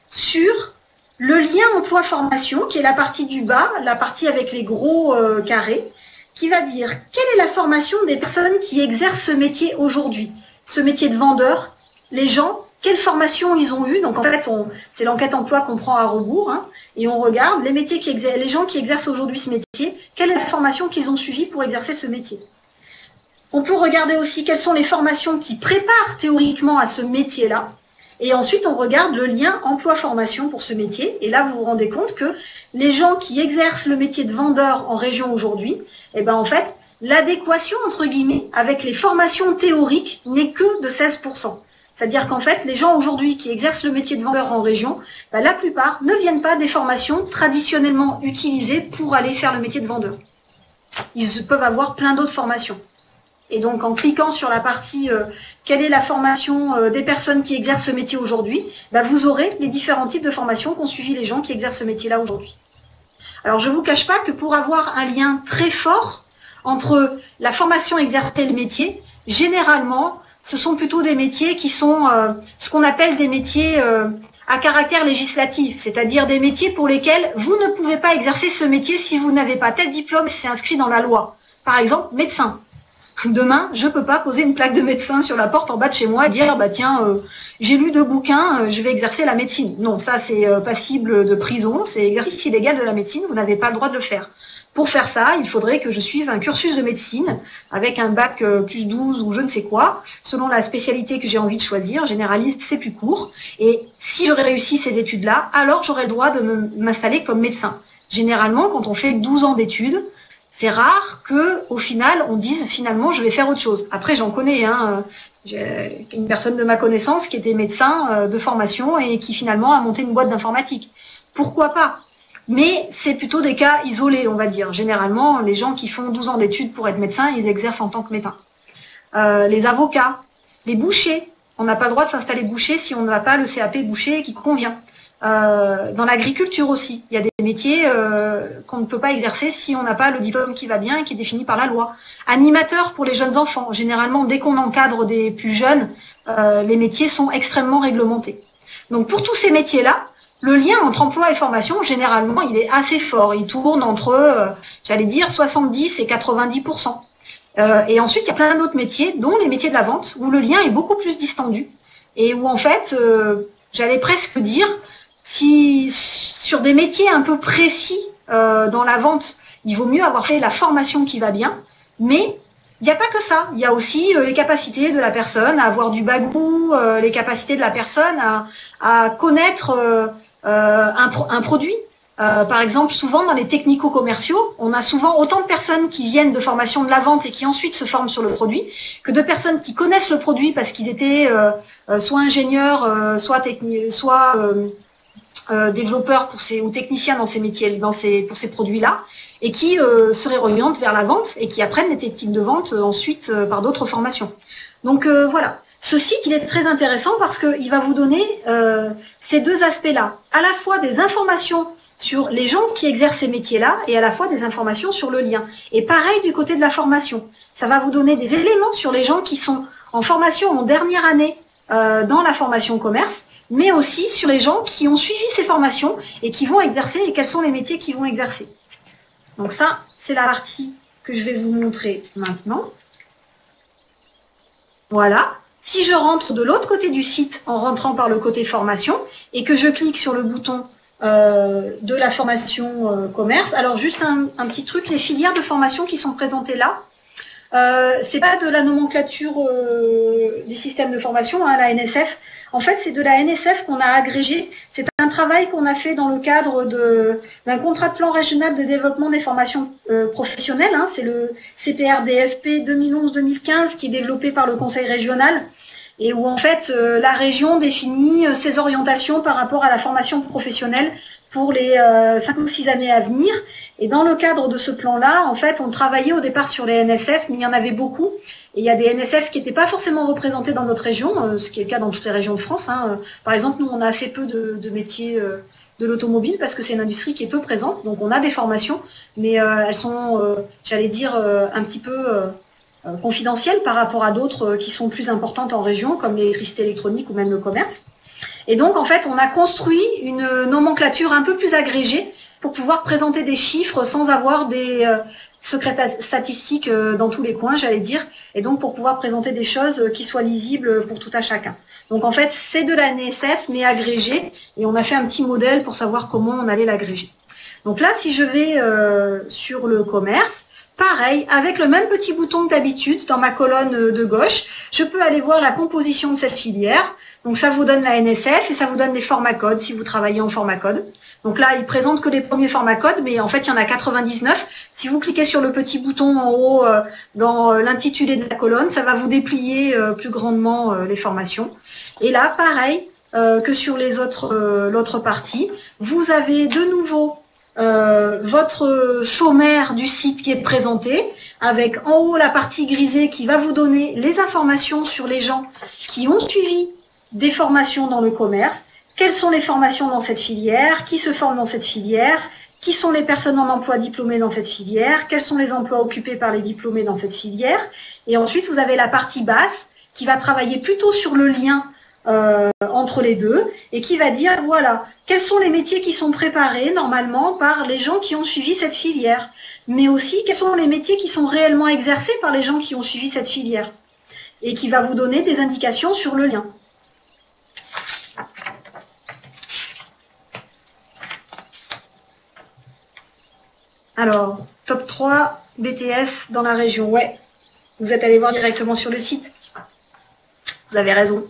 sur le lien emploi-formation, qui est la partie du bas, la partie avec les gros carrés, qui va dire quelle est la formation des personnes qui exercent ce métier aujourd'hui, ce métier de vendeur, les gens, quelle formation ils ont eu. Donc en fait, c'est l'enquête emploi qu'on prend à rebours, hein, et on regarde les gens qui exercent aujourd'hui ce métier, quelle est la formation qu'ils ont suivie pour exercer ce métier. On peut regarder aussi quelles sont les formations qui préparent théoriquement à ce métier-là. Et ensuite, on regarde le lien emploi-formation pour ce métier. Et là, vous vous rendez compte que les gens qui exercent le métier de vendeur en région aujourd'hui, eh ben en fait, l'adéquation, entre guillemets, avec les formations théoriques n'est que de 16%. C'est-à-dire qu'en fait, les gens aujourd'hui qui exercent le métier de vendeur en région, la plupart ne viennent pas des formations traditionnellement utilisées pour aller faire le métier de vendeur. Ils peuvent avoir plein d'autres formations. Et donc, en cliquant sur la partie quelle est la formation des personnes qui exercent ce métier aujourd'hui, vous aurez les différents types de formations qu'ont suivi les gens qui exercent ce métier-là aujourd'hui. Alors, je ne vous cache pas que pour avoir un lien très fort entre la formation exercée et le métier, généralement, ce sont plutôt des métiers qui sont ce qu'on appelle des métiers à caractère législatif, c'est-à-dire des métiers pour lesquels vous ne pouvez pas exercer ce métier si vous n'avez pas tel diplôme, si c'est inscrit dans la loi. Par exemple, médecin. Demain, je ne peux pas poser une plaque de médecin sur la porte en bas de chez moi et dire tiens, j'ai lu 2 bouquins, je vais exercer la médecine. Non, ça c'est passible de prison, c'est exercice illégal de la médecine, vous n'avez pas le droit de le faire. Pour faire ça, il faudrait que je suive un cursus de médecine avec un bac plus 12 ou je ne sais quoi, selon la spécialité que j'ai envie de choisir. Généraliste, c'est plus court. Et si j'aurais réussi ces études-là, alors j'aurais le droit de m'installer comme médecin. Généralement, quand on fait 12 ans d'études, c'est rare qu'au final, on dise finalement, je vais faire autre chose. Après, j'en connais, j'ai une personne de ma connaissance qui était médecin de formation et qui finalement a monté une boîte d'informatique. Pourquoi pas ? Mais c'est plutôt des cas isolés, on va dire. Généralement, les gens qui font 12 ans d'études pour être médecin, ils exercent en tant que médecin. Les avocats, les bouchers. On n'a pas le droit de s'installer boucher si on n'a pas le CAP boucher qui convient. Dans l'agriculture aussi, il y a des métiers qu'on ne peut pas exercer si on n'a pas le diplôme qui va bien et qui est défini par la loi. Animateur pour les jeunes enfants. Généralement, dès qu'on encadre des plus jeunes, les métiers sont extrêmement réglementés. Donc pour tous ces métiers-là, le lien entre emploi et formation, généralement, il est assez fort. Il tourne entre, j'allais dire, 70 et 90%. Et ensuite, il y a plein d'autres métiers, dont les métiers de la vente, où le lien est beaucoup plus distendu. Et où, en fait, j'allais presque dire, si sur des métiers un peu précis dans la vente, il vaut mieux avoir fait la formation qui va bien, mais il n'y a pas que ça. Il y a aussi les capacités de la personne à avoir du bagou, les capacités de la personne à connaître un produit. Par exemple, souvent dans les technico-commerciaux, on a souvent autant de personnes qui viennent de formation de la vente et qui ensuite se forment sur le produit, que de personnes qui connaissent le produit parce qu'ils étaient soit ingénieurs, soit développeurs ou techniciens dans ces métiers, pour ces produits-là, et qui se réorientent vers la vente et qui apprennent les techniques de vente ensuite par d'autres formations. Donc voilà. Ce site, il est très intéressant parce qu'il va vous donner ces deux aspects-là, à la fois des informations sur les gens qui exercent ces métiers-là et à la fois des informations sur le lien. Et pareil du côté de la formation. Ça va vous donner des éléments sur les gens qui sont en formation en dernière année dans la formation commerce, mais aussi sur les gens qui ont suivi ces formations et qui vont exercer et quels sont les métiers qu'ils vont exercer. Donc ça, c'est la partie que je vais vous montrer maintenant. Voilà. Si je rentre de l'autre côté du site en rentrant par le côté formation et que je clique sur le bouton de la formation commerce. Alors juste un petit truc, les filières de formation qui sont présentées là, c'est pas de la nomenclature des systèmes de formation, hein, la NSF. En fait, c'est de la NSF qu'on a agrégé. C'est un travail qu'on a fait dans le cadre d'un contrat de plan régional de développement des formations professionnelles. Hein. C'est le CPRDFP 2011-2015 qui est développé par le Conseil régional. Et où en fait la région définit ses orientations par rapport à la formation professionnelle pour les 5 ou 6 années à venir. Et dans le cadre de ce plan-là, en fait, on travaillait au départ sur les NSF, mais il y en avait beaucoup. Et il y a des NSF qui n'étaient pas forcément représentés dans notre région, ce qui est le cas dans toutes les régions de France. Hein. Par exemple, nous, on a assez peu de métiers de l'automobile parce que c'est une industrie qui est peu présente. Donc on a des formations, mais elles sont, j'allais dire, un petit peu confidentielles par rapport à d'autres qui sont plus importantes en région, comme l'électricité électronique ou même le commerce. Et donc, en fait, on a construit une nomenclature un peu plus agrégée pour pouvoir présenter des chiffres sans avoir des secrets statistiques dans tous les coins, j'allais dire, et donc pour pouvoir présenter des choses qui soient lisibles pour tout à chacun. Donc, en fait, c'est de la NSF, mais agrégé, et on a fait un petit modèle pour savoir comment on allait l'agréger. Donc là, si je vais sur le commerce, pareil, avec le même petit bouton que d'habitude, dans ma colonne de gauche, je peux aller voir la composition de cette filière. Donc ça vous donne la NSF et ça vous donne les formats codes si vous travaillez en format code. Donc là, il présente que les premiers formats codes, mais en fait, il y en a 99. Si vous cliquez sur le petit bouton en haut dans l'intitulé de la colonne, ça va vous déplier plus grandement les formations. Et là, pareil que sur les autres, l'autre partie, vous avez de nouveau votre sommaire du site qui est présenté, avec en haut la partie grisée qui va vous donner les informations sur les gens qui ont suivi des formations dans le commerce, quelles sont les formations dans cette filière, qui se forment dans cette filière, qui sont les personnes en emploi diplômées dans cette filière, quels sont les emplois occupés par les diplômés dans cette filière. Et ensuite, vous avez la partie basse qui va travailler plutôt sur le lien entre les deux et qui va dire, voilà, quels sont les métiers qui sont préparés normalement par les gens qui ont suivi cette filière, mais aussi quels sont les métiers qui sont réellement exercés par les gens qui ont suivi cette filière et qui va vous donner des indications sur le lien. Alors, top 3 BTS dans la région. Ouais, vous êtes allé voir directement sur le site. Vous avez raison.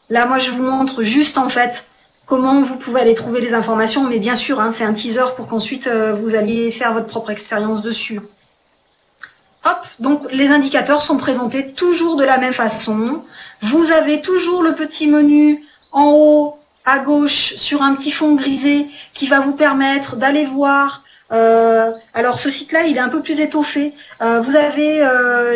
Là, moi, je vous montre juste, en fait, comment vous pouvez aller trouver les informations. Mais bien sûr, hein, c'est un teaser pour qu'ensuite, vous alliez faire votre propre expérience dessus. Hop, donc les indicateurs sont présentés toujours de la même façon. Vous avez toujours le petit menu en haut à gauche sur un petit fond grisé qui va vous permettre d'aller voir. Alors ce site-là, il est un peu plus étoffé. Vous avez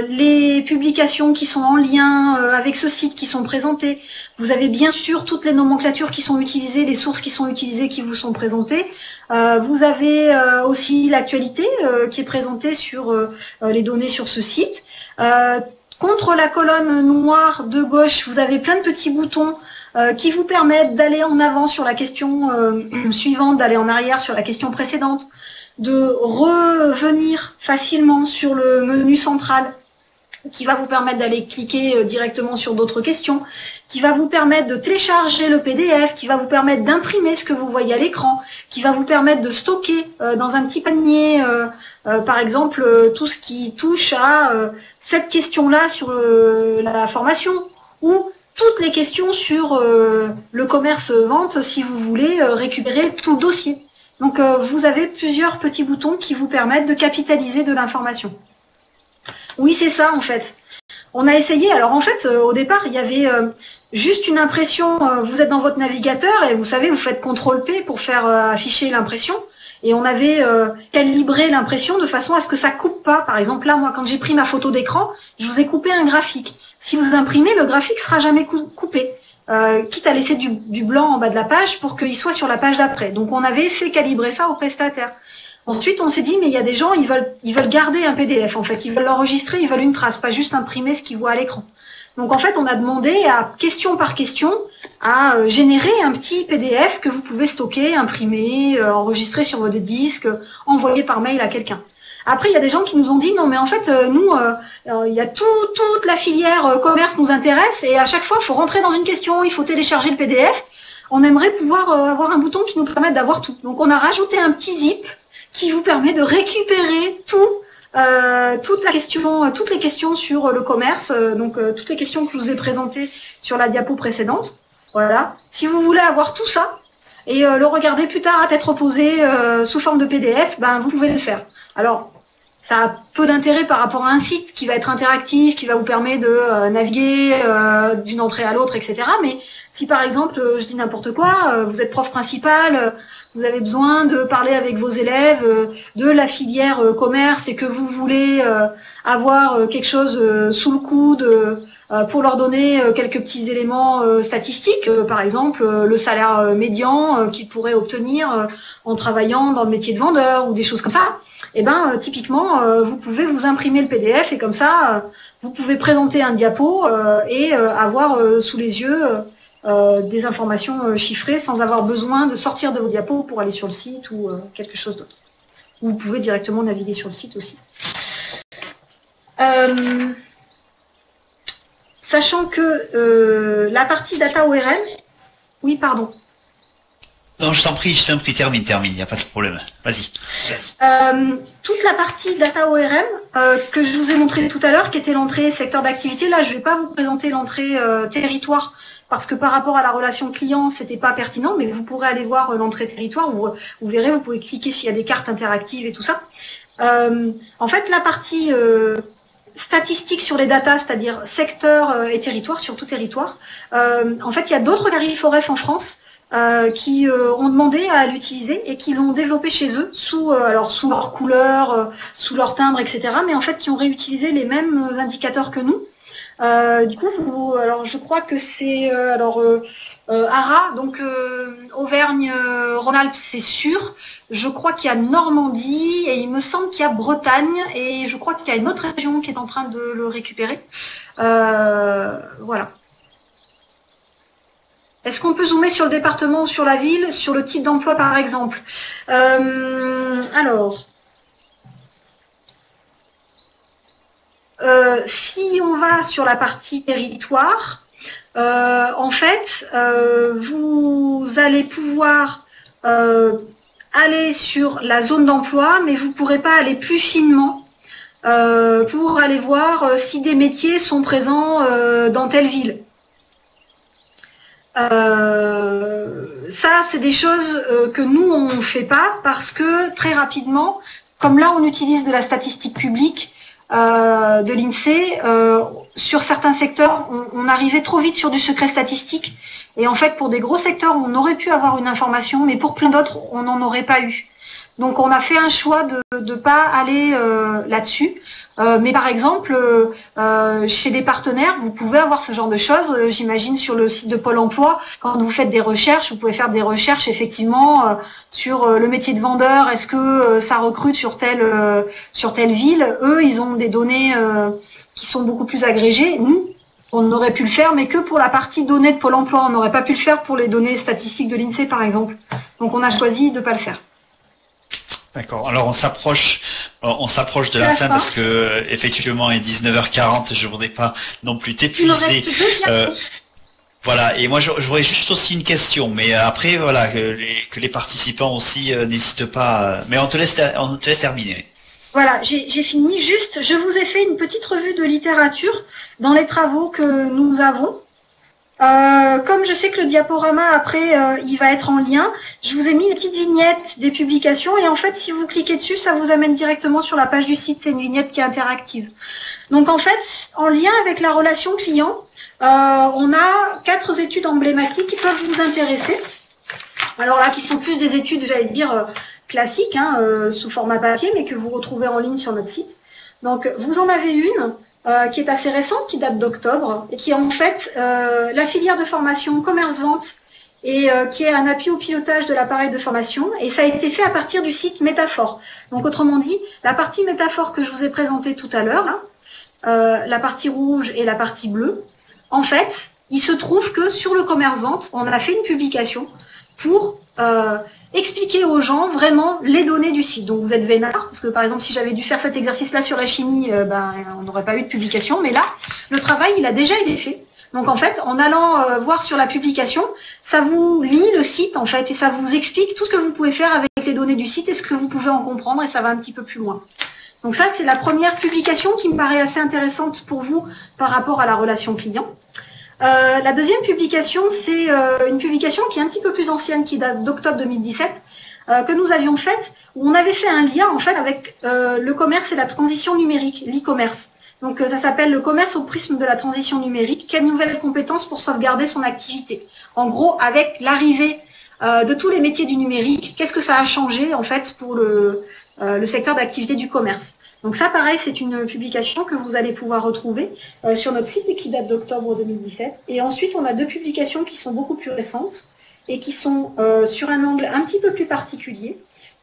les publications qui sont en lien avec ce site qui sont présentées. Vous avez bien sûr toutes les nomenclatures qui sont utilisées, les sources qui sont utilisées qui vous sont présentées. Vous avez aussi l'actualité qui est présentée sur les données sur ce site. Contre la colonne noire de gauche, vous avez plein de petits boutons qui vous permettent d'aller en avant sur la question suivante, d'aller en arrière sur la question précédente. de revenir facilement sur le menu central qui va vous permettre d'aller cliquer directement sur d'autres questions, qui va vous permettre de télécharger le PDF, qui va vous permettre d'imprimer ce que vous voyez à l'écran, qui va vous permettre de stocker dans un petit panier, par exemple, tout ce qui touche à cette question-là sur la formation, ou toutes les questions sur le commerce-vente si vous voulez récupérer tout le dossier. Donc vous avez plusieurs petits boutons qui vous permettent de capitaliser de l'information. Oui, c'est ça en fait. On a essayé, alors en fait au départ il y avait juste une impression, vous êtes dans votre navigateur et vous savez vous faites CTRL-P pour faire afficher l'impression et on avait calibré l'impression de façon à ce que ça coupe pas. Par exemple là moi quand j'ai pris ma photo d'écran, je vous ai coupé un graphique. Si vous imprimez, le graphique sera jamais coupé, quitte à laisser du blanc en bas de la page pour qu'il soit sur la page d'après. Donc on avait fait calibrer ça au prestataire. Ensuite, on s'est dit, mais il y a des gens, ils veulent garder un PDF, en fait. Ils veulent l'enregistrer, ils veulent une trace, pas juste imprimer ce qu'ils voient à l'écran. Donc, en fait, on a demandé à, question par question, à générer un petit PDF que vous pouvez stocker, imprimer, enregistrer sur votre disque, envoyer par mail à quelqu'un. Après, il y a des gens qui nous ont dit, non, mais en fait, nous, il y a toute la filière commerce nous intéresse, et à chaque fois, il faut rentrer dans une question, il faut télécharger le PDF. On aimerait pouvoir avoir un bouton qui nous permette d'avoir tout. Donc, on a rajouté un petit zip qui vous permet de récupérer toutes les questions sur le commerce, toutes les questions que je vous ai présentées sur la diapo précédente. Voilà. Si vous voulez avoir tout ça et le regarder plus tard à tête reposée sous forme de PDF, ben vous pouvez le faire. Alors, ça a peu d'intérêt par rapport à un site qui va être interactif, qui va vous permettre de naviguer d'une entrée à l'autre, etc. Mais si par exemple, je dis n'importe quoi, vous êtes prof principal, vous avez besoin de parler avec vos élèves de la filière commerce et que vous voulez avoir quelque chose sous le coude pour leur donner quelques petits éléments statistiques, par exemple le salaire médian qu'ils pourraient obtenir en travaillant dans le métier de vendeur ou des choses comme ça, et ben typiquement vous pouvez vous imprimer le PDF et comme ça vous pouvez présenter un diapo et avoir sous les yeux des informations chiffrées sans avoir besoin de sortir de vos diapos pour aller sur le site ou quelque chose d'autre. Vous pouvez directement naviguer sur le site aussi. Sachant que la partie data ORM, oui pardon. Non, je t'en prie, termine, il n'y a pas de problème. Vas-y. Toute la partie data ORM que je vous ai montré tout à l'heure, qui était l'entrée secteur d'activité, là je ne vais pas vous présenter l'entrée territoire, parce que par rapport à la relation client, c'était pas pertinent, mais vous pourrez aller voir l'entrée territoire, où vous verrez, vous pouvez cliquer s'il y a des cartes interactives et tout ça. En fait, la partie statistique sur les datas, c'est-à-dire secteur et territoire, sur tout territoire, en fait, il y a d'autres Cariforef en France qui ont demandé à l'utiliser et qui l'ont développé chez eux sous leur couleur, sous leur timbre, etc. Mais en fait, qui ont réutilisé les mêmes indicateurs que nous. Du coup, alors je crois que c'est ARA, donc Auvergne-Rhône-Alpes, c'est sûr. Je crois qu'il y a Normandie et il me semble qu'il y a Bretagne et je crois qu'il y a une autre région qui est en train de le récupérer. Voilà. Est-ce qu'on peut zoomer sur le département ou sur la ville, sur le type d'emploi par exemple? Si on va sur la partie territoire, en fait, vous allez pouvoir aller sur la zone d'emploi, mais vous ne pourrez pas aller plus finement pour aller voir si des métiers sont présents dans telle ville. Ça, c'est des choses que nous, on ne fait pas parce que très rapidement, comme là, on utilise de la statistique publique, de l'INSEE, sur certains secteurs, on arrivait trop vite sur du secret statistique. Et en fait, pour des gros secteurs, on aurait pu avoir une information, mais pour plein d'autres, on n'en aurait pas eu. Donc, on a fait un choix de ne pas aller là-dessus. Mais par exemple, chez des partenaires, vous pouvez avoir ce genre de choses. J'imagine sur le site de Pôle emploi, quand vous faites des recherches, vous pouvez faire des recherches effectivement sur le métier de vendeur. Est-ce que ça recrute sur telle ville? Eux, ils ont des données qui sont beaucoup plus agrégées. Nous, on aurait pu le faire, mais que pour la partie données de Pôle emploi. On n'aurait pas pu le faire pour les données statistiques de l'INSEE, par exemple. Donc, on a choisi de ne pas le faire. D'accord. Alors on s'approche de la fin parce que effectivement il est 19h40. Je voudrais pas non plus t'épuiser. Voilà. Et moi j'aurais juste aussi une question, mais après voilà que les participants aussi n'hésitent pas. Mais on te laisse terminer. Voilà, j'ai fini. Juste, je vous ai fait une petite revue de littérature dans les travaux que nous avons. Comme je sais que le diaporama après il va être en lien, je vous ai mis les petites vignettes des publications et en fait si vous cliquez dessus ça vous amène directement sur la page du site, c'est une vignette qui est interactive. Donc en fait en lien avec la relation client, on a 4 études emblématiques qui peuvent vous intéresser. Alors là qui sont plus des études j'allais dire classiques sous format papier mais que vous retrouvez en ligne sur notre site. Donc vous en avez une qui est assez récente, qui date d'octobre, et qui est en fait la filière de formation commerce-vente, et qui est un appui au pilotage de l'appareil de formation, et ça a été fait à partir du site Métaphore. Donc autrement dit, la partie Métaphore que je vous ai présentée tout à l'heure, la partie rouge et la partie bleue, en fait, il se trouve que sur le commerce-vente, on a fait une publication pour expliquer aux gens vraiment les données du site. Donc vous êtes vénard, parce que par exemple si j'avais dû faire cet exercice-là sur la chimie, on n'aurait pas eu de publication, mais là, le travail il a déjà été fait. Donc en fait, en allant voir sur la publication, ça vous lit le site en fait, et ça vous explique tout ce que vous pouvez faire avec les données du site et ce que vous pouvez en comprendre, et ça va un petit peu plus loin. Donc ça, c'est la première publication qui me paraît assez intéressante pour vous par rapport à la relation client. La deuxième publication, c'est une publication qui est un petit peu plus ancienne, qui date d'octobre 2017, que nous avions faite, où on avait fait un lien en fait avec le commerce et la transition numérique, l'e-commerce. Donc ça s'appelle le commerce au prisme de la transition numérique, quelles nouvelles compétences pour sauvegarder son activité. En gros, avec l'arrivée de tous les métiers du numérique, qu'est-ce que ça a changé en fait pour le secteur d'activité du commerce. Donc ça, pareil, c'est une publication que vous allez pouvoir retrouver sur notre site et qui date d'octobre 2017. Et ensuite, on a 2 publications qui sont beaucoup plus récentes et qui sont sur un angle un petit peu plus particulier.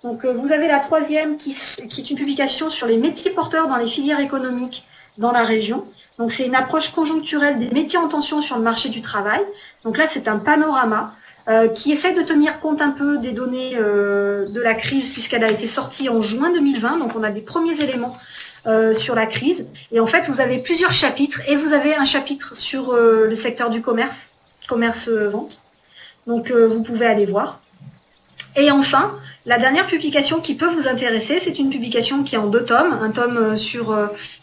Donc vous avez la troisième qui est une publication sur les métiers porteurs dans les filières économiques dans la région. Donc c'est une approche conjoncturelle des métiers en tension sur le marché du travail. Donc là, c'est un panorama qui essaie de tenir compte un peu des données de la crise puisqu'elle a été sortie en juin 2020. Donc on a des premiers éléments sur la crise. Et en fait, vous avez plusieurs chapitres et vous avez un chapitre sur le secteur du commerce-vente. Donc vous pouvez aller voir. Et enfin, la dernière publication qui peut vous intéresser, c'est une publication qui est en 2 tomes, un tome sur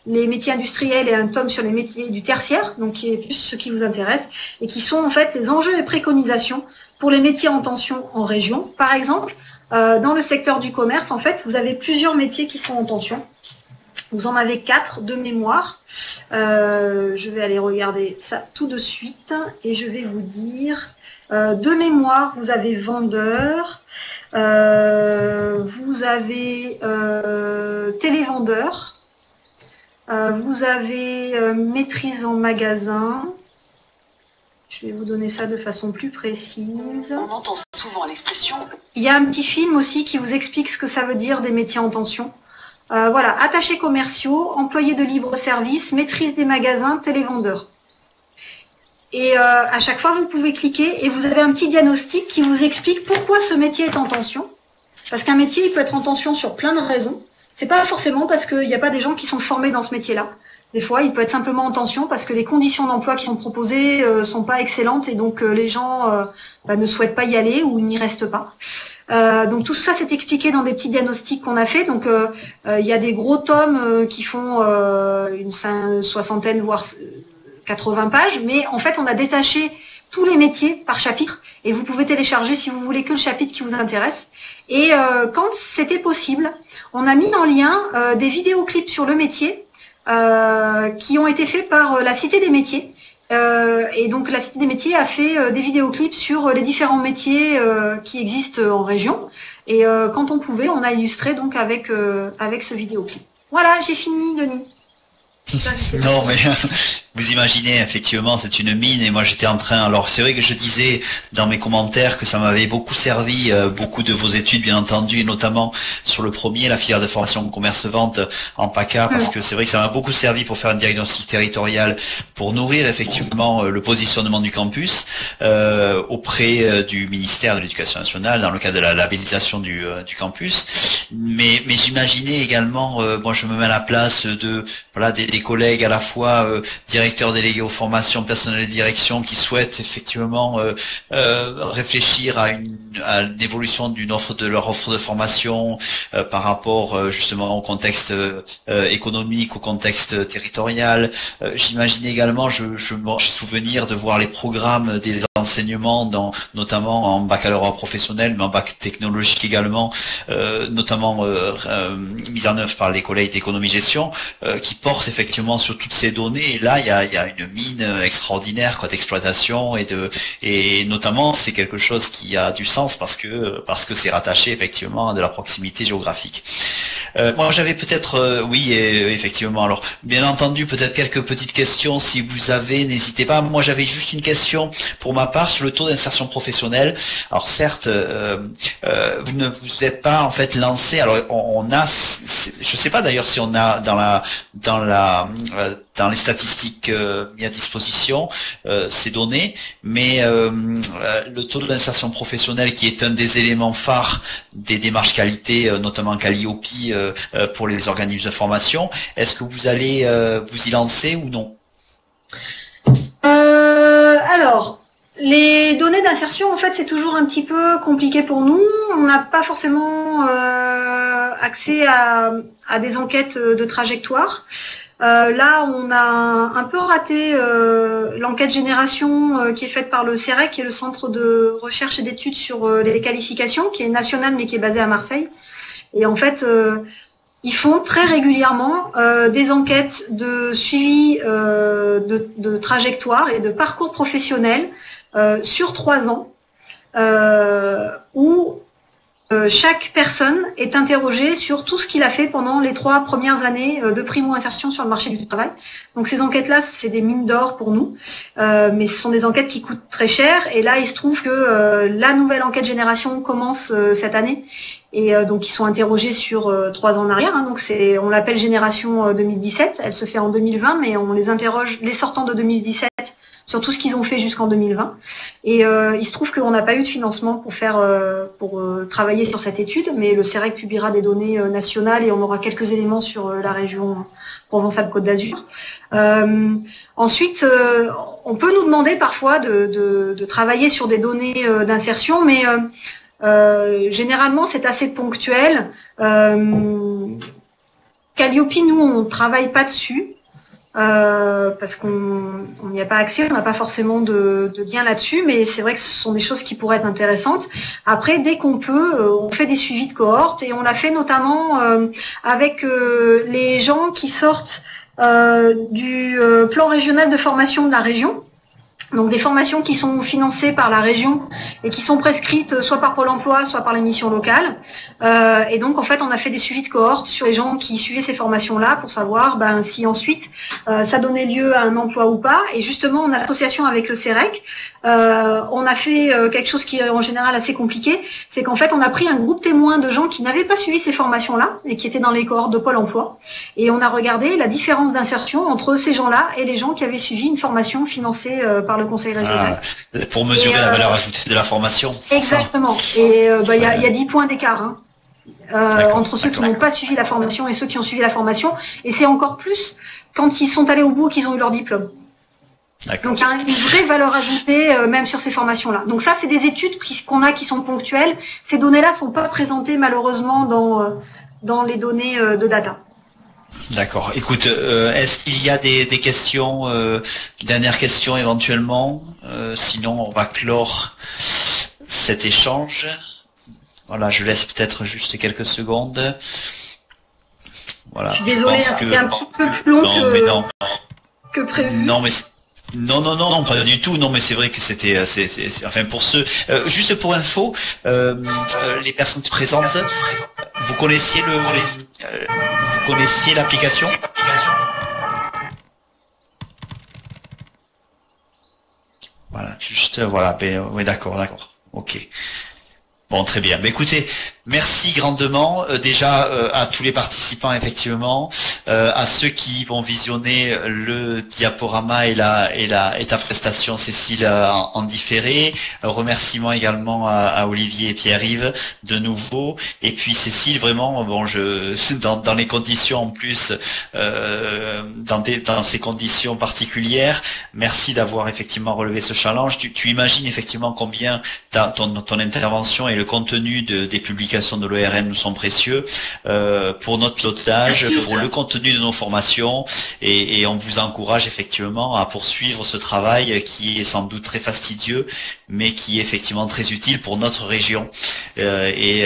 les métiers industriels et un tome sur les métiers du tertiaire, donc qui est plus ce qui vous intéresse, et qui sont en fait les enjeux et préconisations pour les métiers en tension en région. Par exemple, dans le secteur du commerce, en fait, vous avez plusieurs métiers qui sont en tension. Vous en avez 4 de mémoire. Je vais aller regarder ça tout de suite et je vais vous dire... de mémoire, vous avez vendeur, vous avez télévendeur, vous avez maîtrise en magasin. Je vais vous donner ça de façon plus précise. On entend souvent l'expression. Il y a un petit film aussi qui vous explique ce que ça veut dire des métiers en tension. Voilà, attachés commerciaux, employés de libre service, maîtrise des magasins, télévendeur. Et à chaque fois, vous pouvez cliquer et vous avez un petit diagnostic qui vous explique pourquoi ce métier est en tension. Parce qu'un métier, il peut être en tension sur plein de raisons. C'est pas forcément parce qu'il n'y a pas des gens qui sont formés dans ce métier-là. Des fois, il peut être simplement en tension parce que les conditions d'emploi qui sont proposées sont pas excellentes et donc les gens ne souhaitent pas y aller ou n'y restent pas. Donc tout ça, c'est expliqué dans des petits diagnostics qu'on a fait. Donc il y a des gros tomes qui font une soixantaine, voire 80 pages, mais en fait, on a détaché tous les métiers par chapitre et vous pouvez télécharger si vous voulez que le chapitre qui vous intéresse. Et quand c'était possible, on a mis en lien des vidéoclips sur le métier qui ont été faits par la Cité des métiers. Et donc la Cité des métiers a fait des vidéoclips sur les différents métiers qui existent en région. Et quand on pouvait, on a illustré donc avec ce vidéoclip. Voilà, j'ai fini, Denis. Non, mais Vous imaginez, effectivement, c'est une mine, et moi j'étais en train, alors c'est vrai que je disais dans mes commentaires que ça m'avait beaucoup servi, beaucoup de vos études bien entendu, et notamment sur le premier, la filière de formation commerce-vente en PACA, parce que c'est vrai que ça m'a beaucoup servi pour faire un diagnostic territorial, pour nourrir effectivement le positionnement du campus auprès du ministère de l'Éducation nationale, dans le cadre de la labellisation du campus. Mais j'imaginais également, moi je me mets à la place de voilà des collègues à la fois directeurs délégués aux formations, personnel de direction qui souhaitent effectivement réfléchir à une évolution de leur offre de formation par rapport justement au contexte économique, au contexte territorial. J'imaginais également, j'ai souvenir de voir les programmes des enseignements notamment en baccalauréat professionnel, mais en bac technologique également, notamment mise en œuvre par les collègues d'économie-gestion, qui portent effectivement sur toutes ces données. Et là, il y a une mine extraordinaire d'exploitation et notamment c'est quelque chose qui a du sens parce que c'est rattaché effectivement à de la proximité géographique. Moi, j'avais peut-être, effectivement. Alors, bien entendu, peut-être quelques petites questions. Si vous avez, n'hésitez pas. Moi, j'avais juste une question pour ma part sur le taux d'insertion professionnelle. Alors, certes, vous ne vous êtes pas en fait lancé. Alors, on a, je sais pas d'ailleurs si on a dans les statistiques mis à disposition ces données, mais le taux d'insertion professionnelle qui est un des éléments phares des démarches qualité, notamment Calliope pour les organismes de formation, est-ce que vous allez vous y lancer ou non? Alors, les données d'insertion, en fait, c'est toujours un petit peu compliqué pour nous. On n'a pas forcément accès à des enquêtes de trajectoire. Là, on a un peu raté l'enquête génération qui est faite par le CEREC, qui est le Centre de recherche et d'études sur les qualifications, qui est national mais qui est basé à Marseille. Et en fait, ils font très régulièrement des enquêtes de suivi de trajectoire et de parcours professionnel sur 3 ans, où chaque personne est interrogée sur tout ce qu'il a fait pendant les 3 premières années de primo-insertion sur le marché du travail. Donc ces enquêtes-là, c'est des mines d'or pour nous, mais ce sont des enquêtes qui coûtent très cher. Et là, il se trouve que la nouvelle enquête génération commence cette année. Et donc ils sont interrogés sur 3 ans en arrière. Donc on l'appelle génération 2017. Elle se fait en 2020, mais on les interroge, les sortants de 2017, sur tout ce qu'ils ont fait jusqu'en 2020. Et il se trouve qu'on n'a pas eu de financement pour travailler sur cette étude, mais le CEREC publiera des données nationales et on aura quelques éléments sur la région Provence-Alpes-Côte d'Azur. Ensuite, on peut nous demander parfois de travailler sur des données d'insertion, mais généralement c'est assez ponctuel. Calliope, nous, on ne travaille pas dessus. Parce qu'on n'y a pas accès, on n'a pas forcément de lien là-dessus, mais c'est vrai que ce sont des choses qui pourraient être intéressantes. Après, dès qu'on peut, on fait des suivis de cohortes et on l'a fait notamment avec les gens qui sortent du plan régional de formation de la région. Donc des formations qui sont financées par la région et qui sont prescrites soit par Pôle emploi, soit par les missions locales. Et donc en fait on a fait des suivis de cohorte sur les gens qui suivaient ces formations-là pour savoir si ensuite ça donnait lieu à un emploi ou pas. Et justement en association avec le CEREC, on a fait quelque chose qui est en général assez compliqué, c'est qu'en fait on a pris un groupe témoin de gens qui n'avaient pas suivi ces formations-là et qui étaient dans les cohortes de Pôle emploi. Et on a regardé la différence d'insertion entre ces gens-là et les gens qui avaient suivi une formation financée par le conseil régional. Pour mesurer la valeur ajoutée de la formation. Exactement. Et il y a 10 points d'écart entre ceux qui n'ont pas suivi la formation et ceux qui ont suivi la formation. Et c'est encore plus quand ils sont allés au bout et qu'ils ont eu leur diplôme. Donc il y a une vraie valeur ajoutée même sur ces formations-là. Donc ça, c'est des études qu'on a qui sont ponctuelles. Ces données-là ne sont pas présentées malheureusement dans les données de data. D'accord. Écoute, est-ce qu'il y a des questions, dernières questions éventuellement? Sinon, on va clore cet échange. Voilà, je laisse peut-être juste quelques secondes. Voilà. Je suis désolée, c'était un petit peu plus long que prévu. Non, pas du tout. Non, mais c'est vrai que c'était, enfin pour ceux, juste pour info, les personnes présentes, vous connaissiez l'application? Juste, voilà, ben, oui, d'accord. Ok. Bon, très bien. Mais écoutez, merci grandement déjà à tous les participants effectivement, à ceux qui vont visionner le diaporama et ta prestation Cécile en différé. Remerciements également à Olivier et Pierre-Yves de nouveau. Et puis Cécile, vraiment, bon, dans les conditions en plus, dans ces conditions particulières, merci d'avoir effectivement relevé ce challenge. Tu imagines effectivement combien ton intervention et le contenu des publications de l'ORM nous sont précieux pour notre pilotage, pour le contenu de nos formations, et on vous encourage effectivement à poursuivre ce travail qui est sans doute très fastidieux, mais qui est effectivement très utile pour notre région et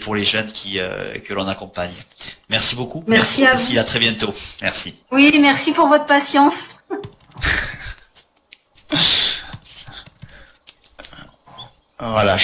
pour les jeunes que l'on accompagne. Merci beaucoup. Merci à Cécile, vous. à très bientôt. Merci. Oui, merci pour votre patience. Voilà.